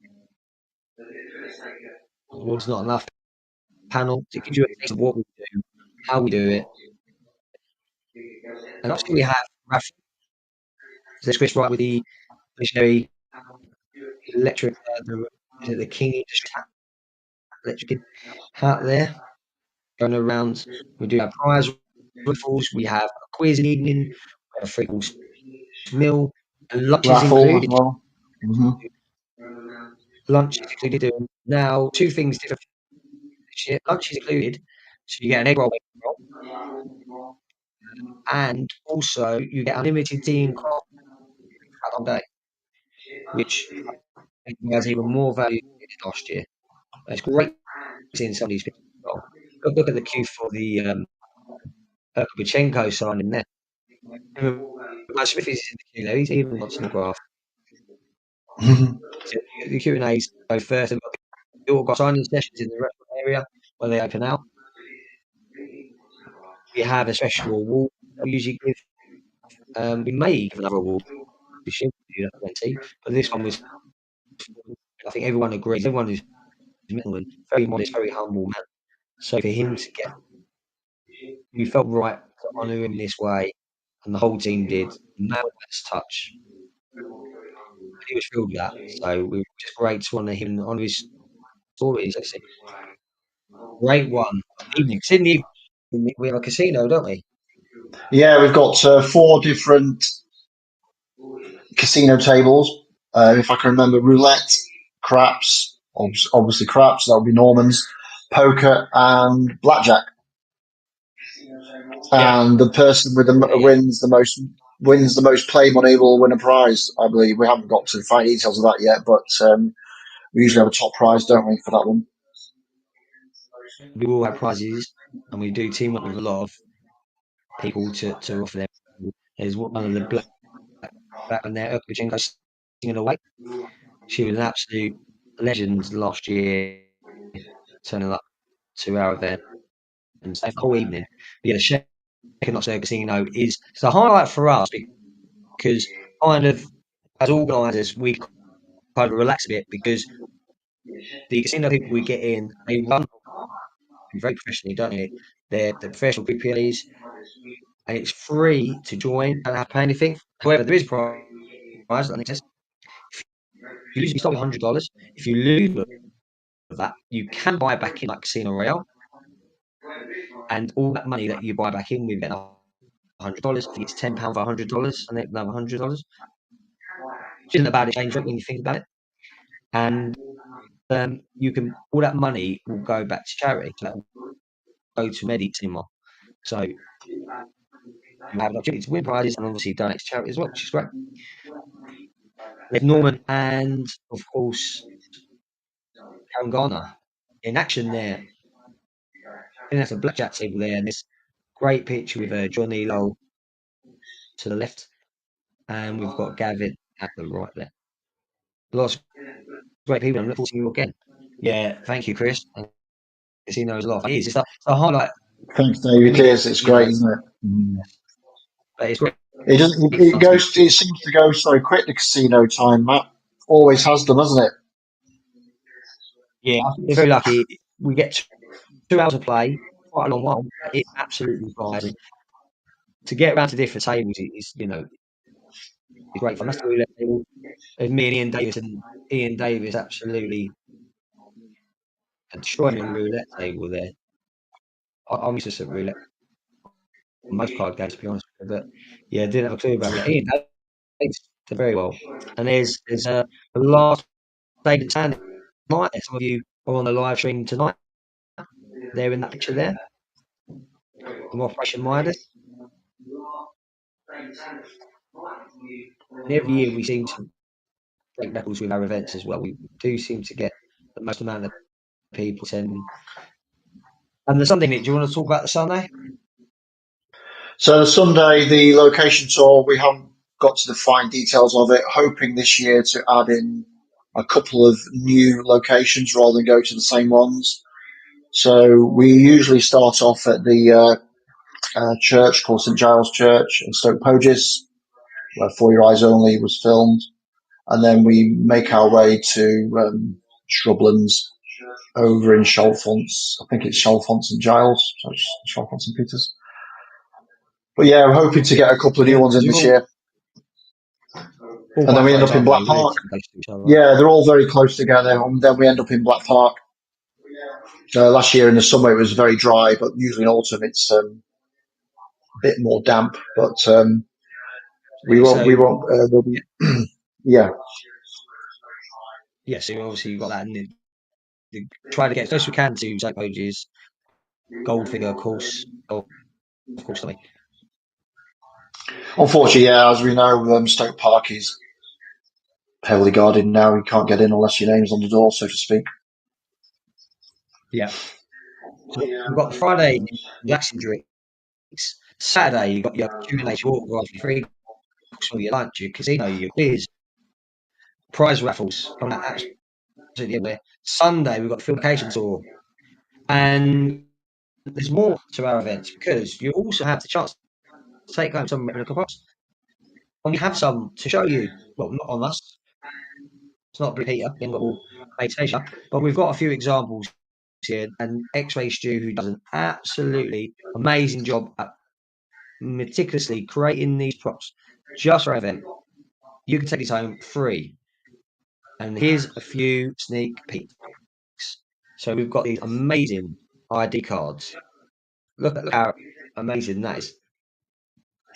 Was not enough panel. It gives you a taste of what we do, how we do it. And obviously we have Raph, there's Chris Wright with the missionary electric, is it the King Industry electric hat there going around. We do have prize raffles. We have a quiz in the evening. We have a free course meal, and lunch is Raffle as included. well. Hmm. Lunch is included. Now, two things different this year. Lunch is included, so you get an egg roll, and also you get unlimited tea and coffee throughout the whole day, which has even more value than it did last year. It's great seeing some of these people as well. Look at the queue for the Kupachenko signing there. Matt Smith is in the queue there. He's even got some graph. So the Q&As go first. And we've all got signing sessions in the restaurant area where they open out. We have a special award that we usually give. We may give another award this year, do that plenty, but this one was, I think everyone agrees, everyone is Middleman, very modest, very humble man. So for him to get, we felt right to honour him this way, and the whole team did. The man with the best touch, he was thrilled with that. So we were just great to honour him and honour his stories. It's a great one. Evening. 'Cause in the evening, we have a casino, don't we? Yeah, we've got four different casino tables. If I can remember, roulette, craps, obviously craps, that would be Norman's, poker, and blackjack. Yeah. And the person with the Yeah, yeah. wins the most play money will win a prize. I believe we haven't got to the fine details of that yet, but we usually have a top prize, don't we, for that one? We all have prizes, and we do team up with a lot of people to offer them. There's one of the black one there, Ukachenko singing away. She was an absolute legend last year, turning up to our event and stayed the whole evening. But yeah, the Shaken Not Casino is it's a highlight for us because kind of as organisers we kind of relax a bit because the casino people we get in they run very professionally, don't they? They're professional PPAs and it's free to join. Don't have to pay anything. However, there is a prize that exists. If you lose, you start with $100. If you lose with that, you can buy back in like Casino Royale, and all that money that you buy back in, we get $100. I think it's £10 for $100, and then another $100, which isn't a bad exchange rate when you think about it. And you can all that money will go back to charity. So that will go to Medi Cinema. So you have an opportunity to win prizes and obviously donate to charity as well, which is great. We have Norman and of course Karen Garner in action there. And that's a blackjack table there, and this great picture with Johnny Lowell to the left, and we've got Gavin at the right there. Lots of great people. I'm looking forward to you again. Yeah, thank you, Chris. Because he knows a lot. It is. It's a highlight Thanks, of Dave. It any is. It's great, event, isn't it? Mm. but it's great It doesn't. It fun to be. goes. It seems to go so quick. The casino time, Matt, always has done, hasn't it? Yeah, I think we're very lucky. We get 2 hours of play, quite a long while, but it absolutely flies. And to get around to different tables is, is great fun. That's the roulette table. There's me and Ian Davis, and Ian Davis absolutely destroyed me on the roulette table there. I'm used to roulette on most card games, to be honest with you, but yeah, didn't have a clue about roulette. Ian Davis did very well. And there's the last David Sanders tonight. Some of you are on the live stream tonight. They're in that picture there from Operation Midas. And every year we seem to break records with our events as well. We do seem to get the most amount of people attending. And the Sunday, Nick, do you want to talk about the Sunday? So the Sunday, the location tour, we haven't got to the fine details of it. Hoping this year to add in a couple of new locations rather than go to the same ones. So we usually start off at the church called St Giles Church in Stoke Poges, where For Your Eyes Only was filmed, and then we make our way to Shrublands over in Chalfonts. I think it's Chalfonts and Giles, so it's Chalfonts and Peters. But yeah, I'm hoping to get a couple of new Yeah, ones in because you're this year. all And then quite we end close, up in aren't Black they? Park. Relatively close to each other. Yeah, they're all very close together. And then we end up in Black Park. Last year in the summer it was very dry, but usually in autumn it's a bit more damp. But we won't. We So, won't. There'll be, yeah. yeah, so obviously you've got that. And try to get as close as we can to St. Poges, Goldfinger, of course, sorry. Unfortunately, yeah, as we know, Stoke Park is heavily guarded now. You can't get in unless your name's on the door, so to speak. Yeah. So we've got the Friday Jackson drinks. Saturday, you've got your accumulator autograph, your free books for your lunch, your casino, your quiz, prize raffles coming out absolutely everywhere. Sunday, we've got the Filmication Tour. And there's more to our events because you also have the chance to take home some replica props. And we have some to show you. Well, not on us. It's not Peter in what we'll Asia, but we've got a few examples here. And X-Ray Stu, who does an absolutely amazing job at meticulously creating these props just for our event. You can take these home free. And here's a few sneak peeks. So we've got these amazing ID cards. Look at how amazing that is.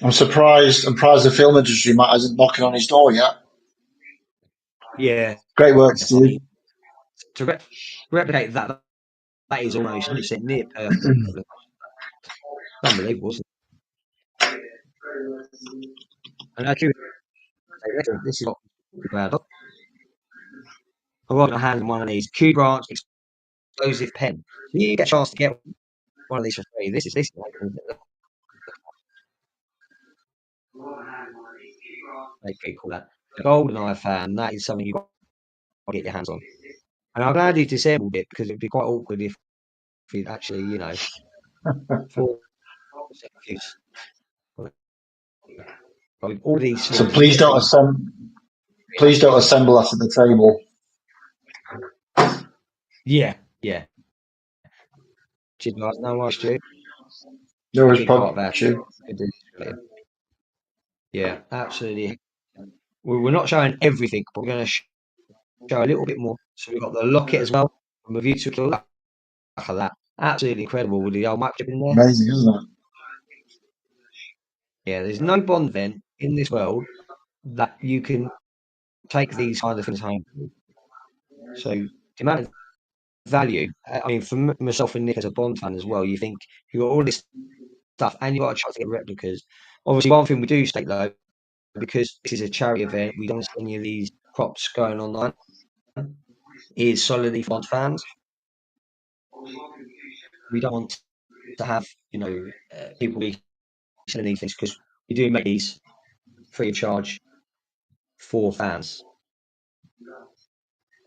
I'm surprised. I'm surprised the film industry might isn't knocking on his door yet. Yeah, Great work, I Steve. mean, to replicate that, that is almost 100% near perfect. Unbelievable, isn't it? And actually, this is what we're proud of. I've got my hand in one of these Q branch explosive pen. So you get a chance to get one of these for free. This is make people call that. A golden eye fan, that is something you've got to get your hands on. And I'm glad he disabled it because it'd be quite awkward if he'd actually, for use. But all these So films, literally, please don't assemble us at the table. yeah. Cheers, guys. No worries, Stu. No A worries, big part of Pug. our Cheers. could do this for you. Yeah, absolutely. We're not showing everything, but we're going to show a little bit more. So we've got the locket as well from a view to kill. Look at that. Absolutely incredible with the old microchip in there. Amazing, isn't it? Yeah, there's no Bond event in this world that you can take these kind of things home. So the amount of value, I mean, for myself and Nick as a Bond fan as well, you think you've got all this stuff and you've got a chance to get replicas. Obviously, one thing we do state though, because this is a charity event, we don't see any of these props going online, is solidly for Bond fans. We don't want to have, people be selling these things because we do make these free of charge for fans.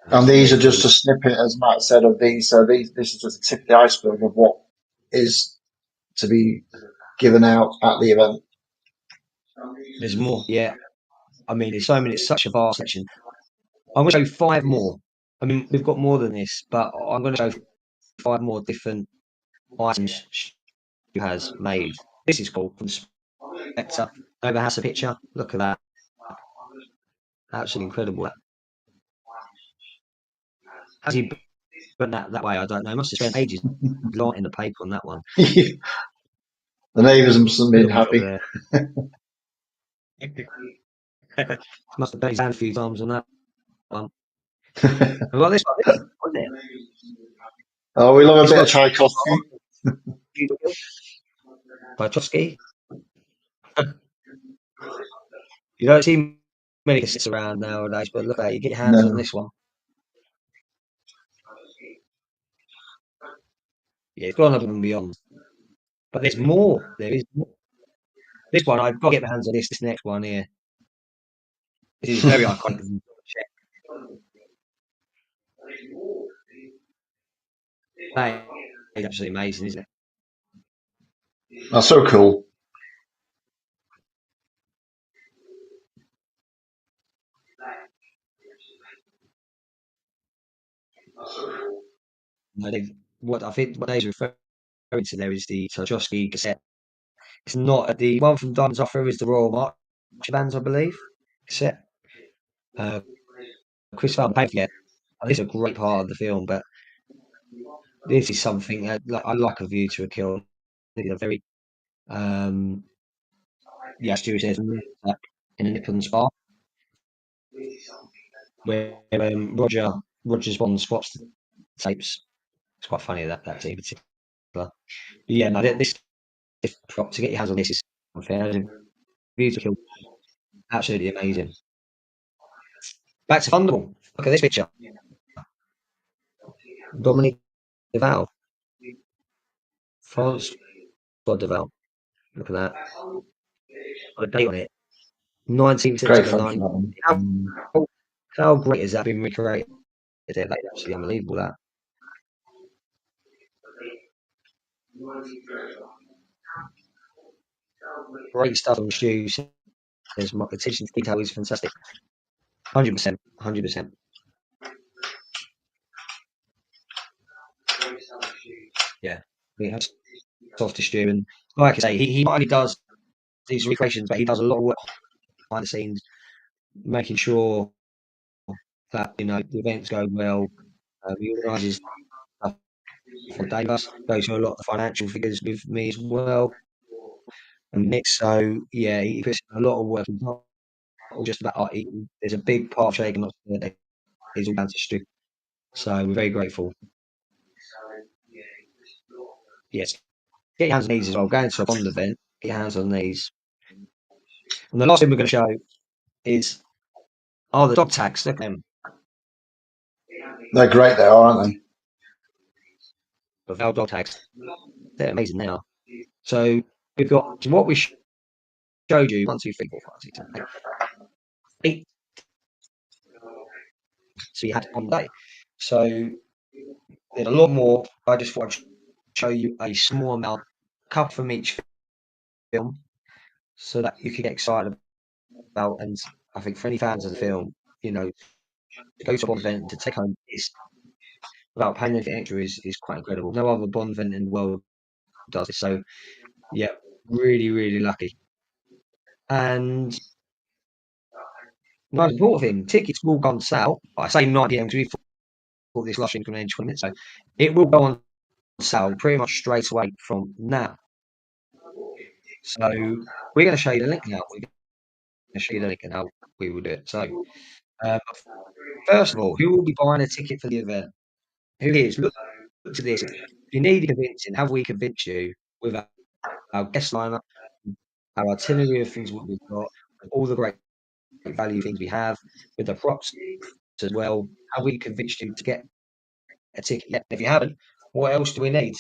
And these are just Absolutely. a snippet, as Matt said, of these. So this is just the tip of the iceberg of what is to be given out at the event. There's more. Yeah. I mean, there's so many. It's such a vast section. I'm going to show five more. I mean, we've got more than this, but I'm going to show five more different items she has made. This is cool from Spectre. Over has a picture. Look at that. Absolutely incredible. How's he done that way? I don't know. He must have spent ages lighting the paper on that one. The neighbours must have been Look at happy. there. Must have been his hand a few times on that one. And like this one, wasn't it? Oh, we love a This bit of one, Tchaikovsky. Tchaikovsky. You don't see many cassettes around nowadays, but look at that. You get your hands on No. this one. Yeah, it's gone above and beyond. But there's more. There is more. This one, I've got to get my hands on this next one here. This is very iconic. That is absolutely amazing, isn't it? That's so cool. No, what I think what they're referring to there is the Tchaikovsky cassette. It's not the one from Diamonds Offer is the Royal March Bands, I believe. Cassette. Uh, Chris Van Payne, yeah. This is a great part of the film, but this is something like I like A View to a Kill. It's a very yeah, Stuart says in a Nippon Spa where Roger's one spots the tapes. It's quite funny that scene in particular. But yeah, no, this prop to get your hands on this is unfair. View to Kill, absolutely amazing. Back to Thunderball. Look at this picture. Dominique Deval, France Claude Deval. Look at that. Got a date on it. 19th Great September photo, that 19. one. How great has that been recreated? That's absolutely unbelievable. That great stuff on Stu. Says my attention to detail is fantastic. 100%. 100%. Yeah. We have soft to Stu. And like I say, he not only does these recreations, but he does a lot of work behind the scenes, making sure that, the events go well. He organises stuff for Davis, goes through a lot of the financial figures with me as well. And Nick, so yeah, he puts in a lot of work. He's not all just about art. There's a big part of Shaken Not Stirred that is all down to Stu. So we're very grateful. Yes, get your hands on these as well. Going to a Bond event, get your hands on these. And the last thing we're going to show is the dog tags. Look at them. They're great, they are, aren't they? The Val dog tags. They're amazing now. So we've got what we showed you. 1, 2, 3, 4, 5, 6, 7, 8. 8. So you had on the day. So there's a lot more. I just thought I'd show you a small amount, couple from each film, so that you can get excited about. And I think for any fans of the film, to go to a Bond event to take home this without paying anything extra is quite incredible. No other Bond event in the world does it. So yeah, really, really lucky. And most important thing, tickets will go on sale. I say 9 p.m. because we thought this last stream could end 20 minutes. So it will go on sale pretty much straight away from now. So we're going to show you the link now. We're going to show you the link and how we will do it. So first of all, who will be buying a ticket for the event? Who is? Look to this. You need convincing. Have we convinced you with our guest lineup, our itinerary of things what we've got, all the great value things we have, with the props as well? Have we convinced you to get a ticket yet? If you haven't, what else do we need?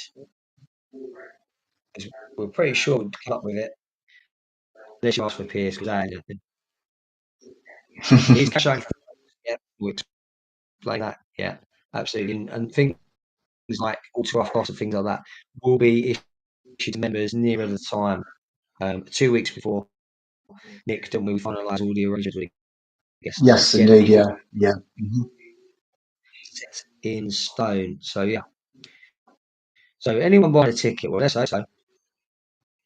'Cause we're pretty sure we'd come up with it. Unless you ask for Pierce, because I ain't nothing. He's cash only. Yeah, like that. Yeah, absolutely. And things like auto-off costs and things like that will be issued to members nearer the time, 2 weeks before Nick, don't we finalise all the arrangements with the guests. So Yes, again, indeed. it is Yeah, yeah. Hmm. set in stone. So yeah. So anyone buying a ticket, well, let's say so.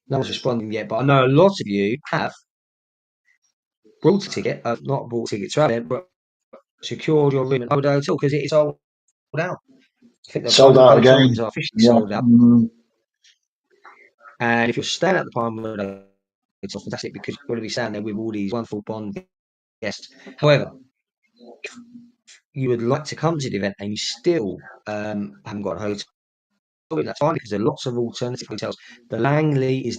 No one's responding yet, but I know a lot of you have bought a ticket, not bought a ticket to have it, but secured your room at the hotel because it is sold out. I think the Sold Pinewood out Hotel again. rooms are officially Yeah. sold out. Mm. And if you're staying at the Pinewood Hotel, it's fantastic because you're going to be staying there with all these wonderful Bond guests. However, if you would like to come to the event and you still haven't got a hotel, that's fine because there are lots of alternative hotels. The Langley is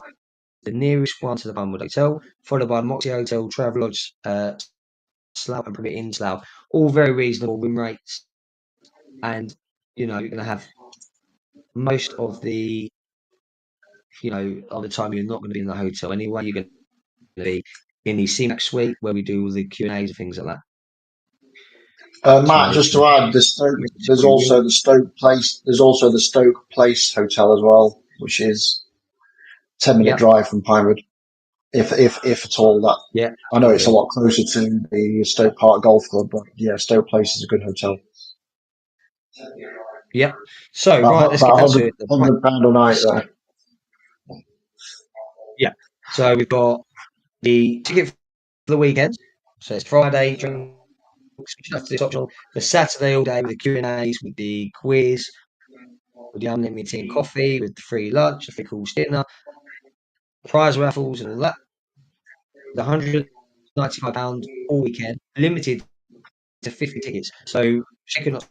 the nearest one to the Pinewood Hotel, followed by Moxie Hotel, Travelodge, Slough, and Privet Inn Slough. All very reasonable room rates, and you're going to have most of the of the time you're not going to be in the hotel anyway. You're going to be in the CMAX suite where we do all the Q&As and things like that. Matt, So just to add, there's we will, also the Stoke Place. There's also the Stoke Place Hotel as well, which is 10-minute yeah, drive from Pinewood, if at all. That yeah, I know it's a absolutely. lot closer to the Stoke Park Golf Club, but yeah, Stoke Place is a good hotel. Yeah. So right, let's get About down to it. The price. £100 a night So, there. yeah. So we've got the ticket for the weekend. So it's Friday, drinks, which is this optional. The Saturday all day with the Q&As, with the quiz, with the unlimited tea and coffee, with the free lunch, the free course dinner, prize raffles and all that. The £195 all weekend, limited to 50 tickets. So check not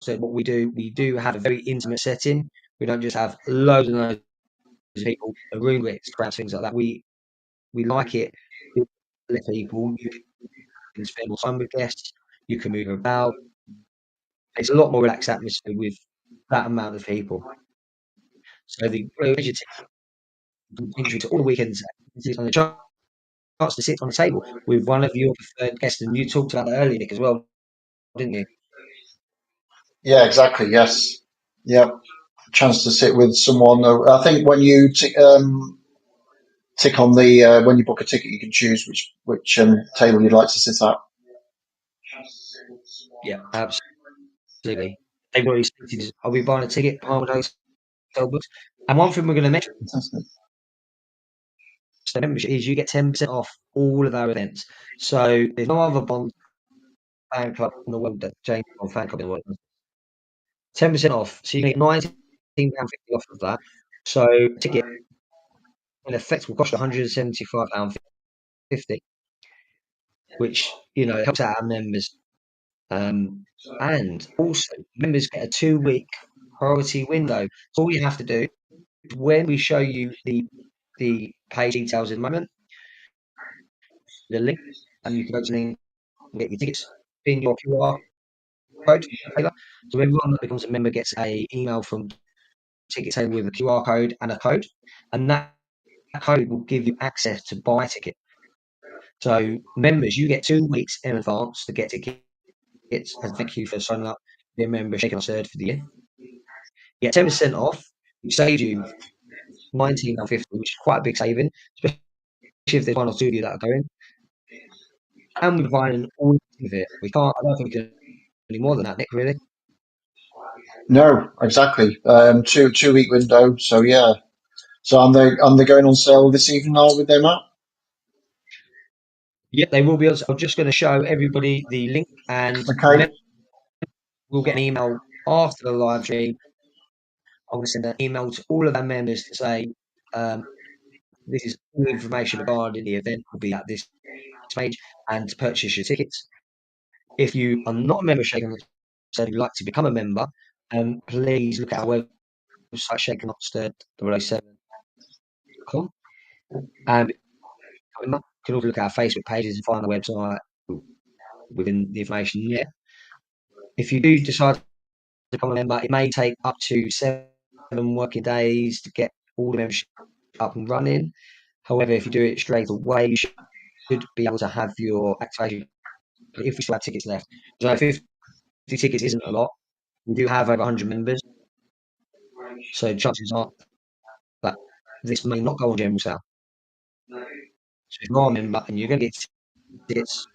said what we do have a very intimate setting. We don't just have loads and loads of people, a room where it's crowds, things like that. We like it with people. You can spend more time with guests. You can move about. It's a lot more relaxed atmosphere with that amount of people. So the pleasure entry to all the weekends activities on the chance to sit on a table with one of your preferred guests. And you talked about that earlier, Nick, as well, didn't you? Yeah, exactly. Yes. Yeah. Chance to sit with someone. I think when you tick on the when you book a ticket, you can choose which table you'd like to sit at. Yeah, absolutely. They've already stated, I'll be buying a ticket, Harvard Hotel books. And one thing we're going to mention Fantastic. the membership is you get 10% off all of our events. So there's no other Bond fan club in the world that James Bond fan club in the world. 10% off. So you can get £19.50 off of that. So a ticket in effect will cost £175.50, which helps out our members. And also members get a 2-week priority window. So all you have to do is when we show you the page details in a moment, the link, and you can go to the link and get your tickets in your QR code. So everyone that becomes a member gets a email from Ticket Table with a QR code and a code, and that code will give you access to buy a ticket. So members, you get 2 weeks in advance to get tickets as thank you for signing up, be a member, shaking our third for the year. You get 10% off, which saves you £19.50, which is quite a big saving, especially if there's one or two of you that are going. And we're providing all of it. I don't think we can do any more than that, Nick, really. No, exactly. 2 week window. So yeah. So are they going on sale this evening? Are with them, Matt? Yeah, they will be. I'm just going to show everybody the link, and Okay. we'll get an email after the live stream. I'm going to send an email to all of our members to say um, this is all the information regarding the event will be at this page and to purchase your tickets. If you are not a member of Shaken Not Stirred, you'd like to become a member, please look at our website, shakennotStirred007.com. And you can also look at our Facebook pages and find the website within the information there. If you do decide to become a member, it may take up to 7 working days to get all the membership up and running. However, if you do it straight away, you should be able to have your activation if we still have tickets left. There's only tickets isn't a lot. We do have over 100 members, so chances are that this may not go on general sale. So if you're a member and you're going to get tickets,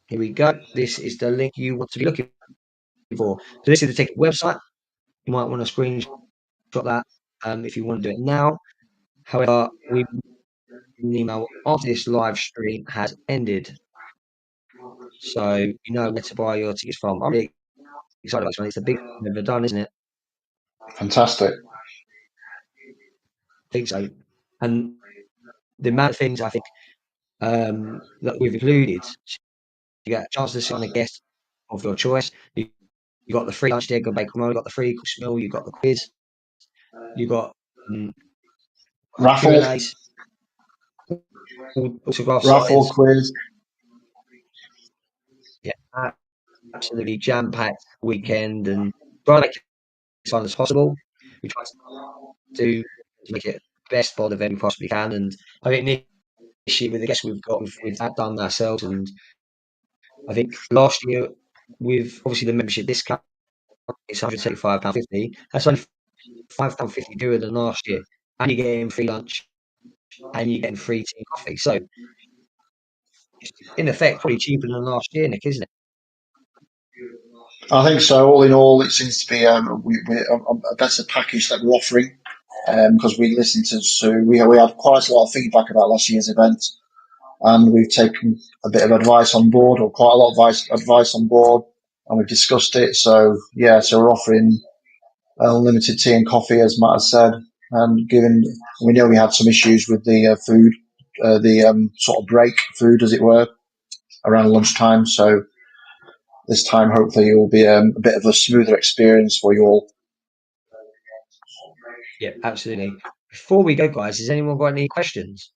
here we go. This is the link you want to be looking for. So this is the ticket website. You might want to screenshot that if you want to do it now. However, we will email after this live stream has ended, so you know where to buy your tickets from. I'm really excited about this one. It's the biggest we've ever done, isn't it? Fantastic. I think so. And the amount of things I think that we've included, you get a chance to sit on a guest of your choice. You got the free lunch, egg and bacon roll. You got the free course meal. You got the quiz. You got Q and Raffle, A's, autograph raffle signs. quiz. Yeah, absolutely jam packed weekend, and try to make it as fun as possible. We try to make it the best pod event we possibly can, and I think this year with the guests we've got, we've outdone ourselves. And I think last year with obviously the membership discount, it's £135.50. That's only £5.50 dearer than last year, and you're getting free lunch and you're getting free tea and coffee. So it's in effect probably cheaper than last year, Nick, isn't it? I think so. All in all, it seems to be a better package that we're offering because we listened to Sue. We had quite a lot of feedback about last year's event, and we've taken a bit of advice on board, or quite a lot of advice on board, and we've discussed it. So yeah, so we're offering unlimited tea and coffee, as Matt has said, and given we know we had some issues with the food, the sort of break food, as it were, around lunchtime. So this time, hopefully, it will be a bit of a smoother experience for you all. Yeah, absolutely. Before we go, guys, has anyone got any questions?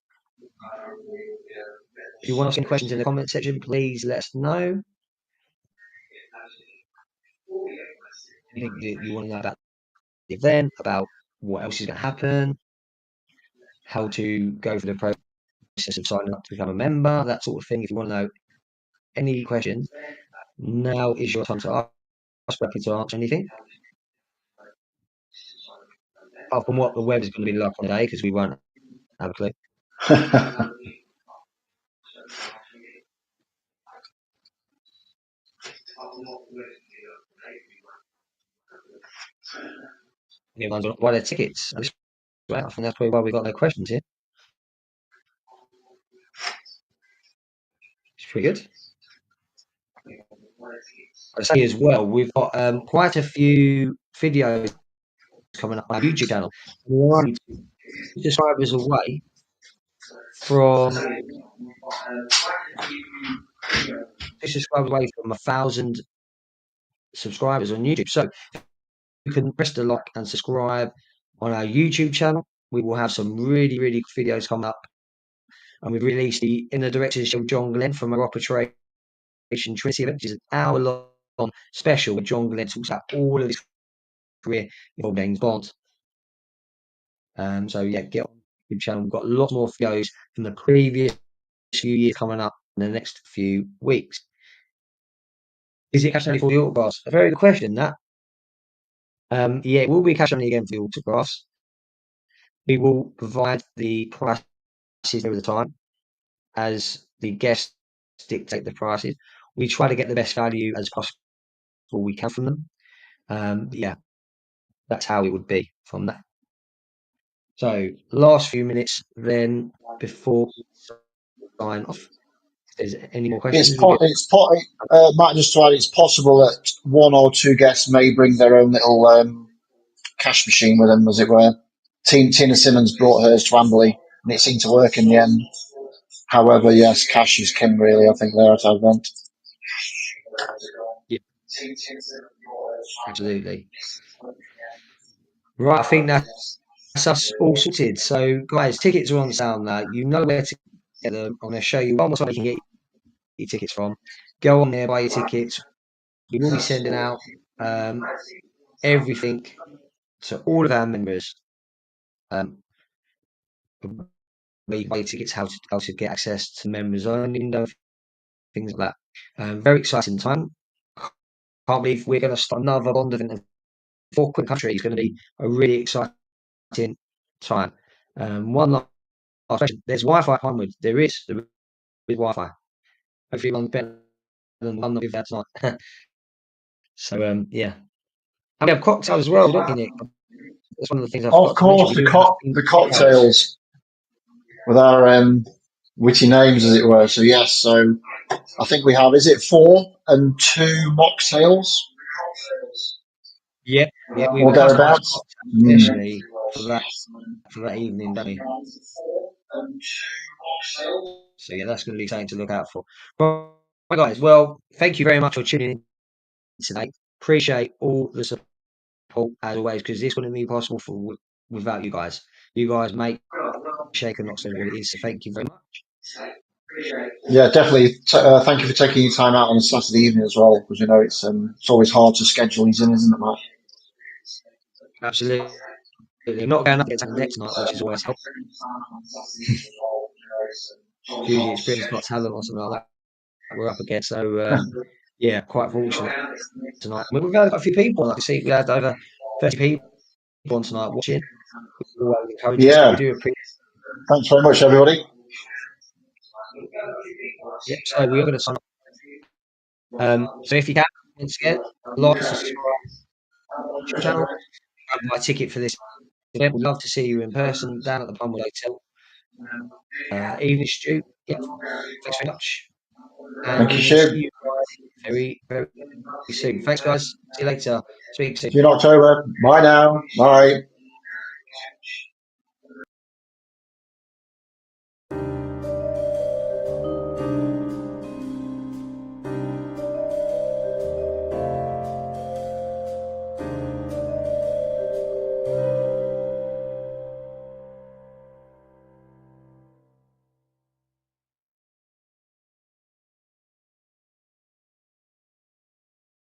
If you want to ask any questions in the comment section, please let us know. Anything that you want to know about the event, about what else is going to happen, how to go through the process of signing up to become a member, that sort of thing. If you want to know any questions, now is your time to ask. We're happy to answer anything. Apart from what the weather's going to be like on the day, because we won't have a clue. Everyone's on buy their tickets. I think that's probably why we got no questions here. It's pretty good. I say as well, we've got quite a few videos coming up on our YouTube channel. We're only 2 subscribers away from 1,000 subscribers on YouTube. So you can press the like and subscribe on our YouTube channel. We will have some really, really good videos coming up. And we've released the In the Directorship of John Glenn from our Operation Trinity event, which is an hour-long special where John Glenn talks about all of his career involved James Bond. So yeah, get on the YouTube channel. We've got lots more videos from the previous few years coming up in the next few weeks. Is it cash only for the autographs? A very good question, that. Yeah, it will be cash only again for the autographs. We will provide the prices over the time as the guests dictate the prices. We try to get the best value as possible we can from them. Yeah, that's how it would be from that. So, last few minutes then before we sign off. If there's any more questions, we'll Matt, just to add, it's possible that one or two guests may bring their own little cash machine with them, as it were. Tina Simmons brought hers to Amberley, and it seemed to work in the end. However, yes, cash is king, really. I think they're at our event. Yeah, absolutely. Right, I think that's us all sorted. So, guys, tickets are on sale now. You know where to get them. I'm going to show you one more time you can get your tickets from. Go on there, buy your tickets. We will be sending out everything to all of our members. Where you buy your tickets, how to get access to members only window, things like that. Very exciting time. can't believe we're going to start another Bond event. 4 quick countries. It's going to be a really exciting time. One last question. There's Wi-Fi at Pinewood. There is Wi-Fi. Hopefully one's better than the one that we've had tonight. So, yeah. And we have cocktails as well, don't we, Nick? That's one of the things I Of forgot to mention. course, We do have the cocktails. cocktails with our witty names, as it were. So yes, so I think we have, is it 4 and 2 mocktails Yeah, yeah. We've or customised thereabouts? cocktails Mm. especially for that evening, don't we? So yeah, that's going to be something to look out for. Right, guys. Well, thank you very much for tuning in today. Appreciate all the support as always, because this wouldn't be possible without you guys. You guys make Shaker Not So what it is. So thank you very much. Yeah, definitely. Thank you for taking your time out on a Saturday evening as well, because you know it's always hard to schedule these in, isn't it, Matt? Absolutely. Not going up against the next night, which is always helpful. Usually it's Britain's Got Talent or something like that we're up against. So yeah, quite fortunate tonight. We've had a few people. Like I see, we had over 30 people on tonight watching. We always encourage it, so Yeah. we do appreciate. Thanks very much, everybody. Yep. So we are going to sign up. So if you can, once again, like, subscribe to the channel, buy a ticket for this event. We'd love to see you in person down at the Plumwood Hotel. Evening, Stu. Yep. Thanks very much, and Thank we you, will see Stu. you guys very, very soon. Thanks, guys. See you later. Speak soon. See you in October. Bye now. Bye.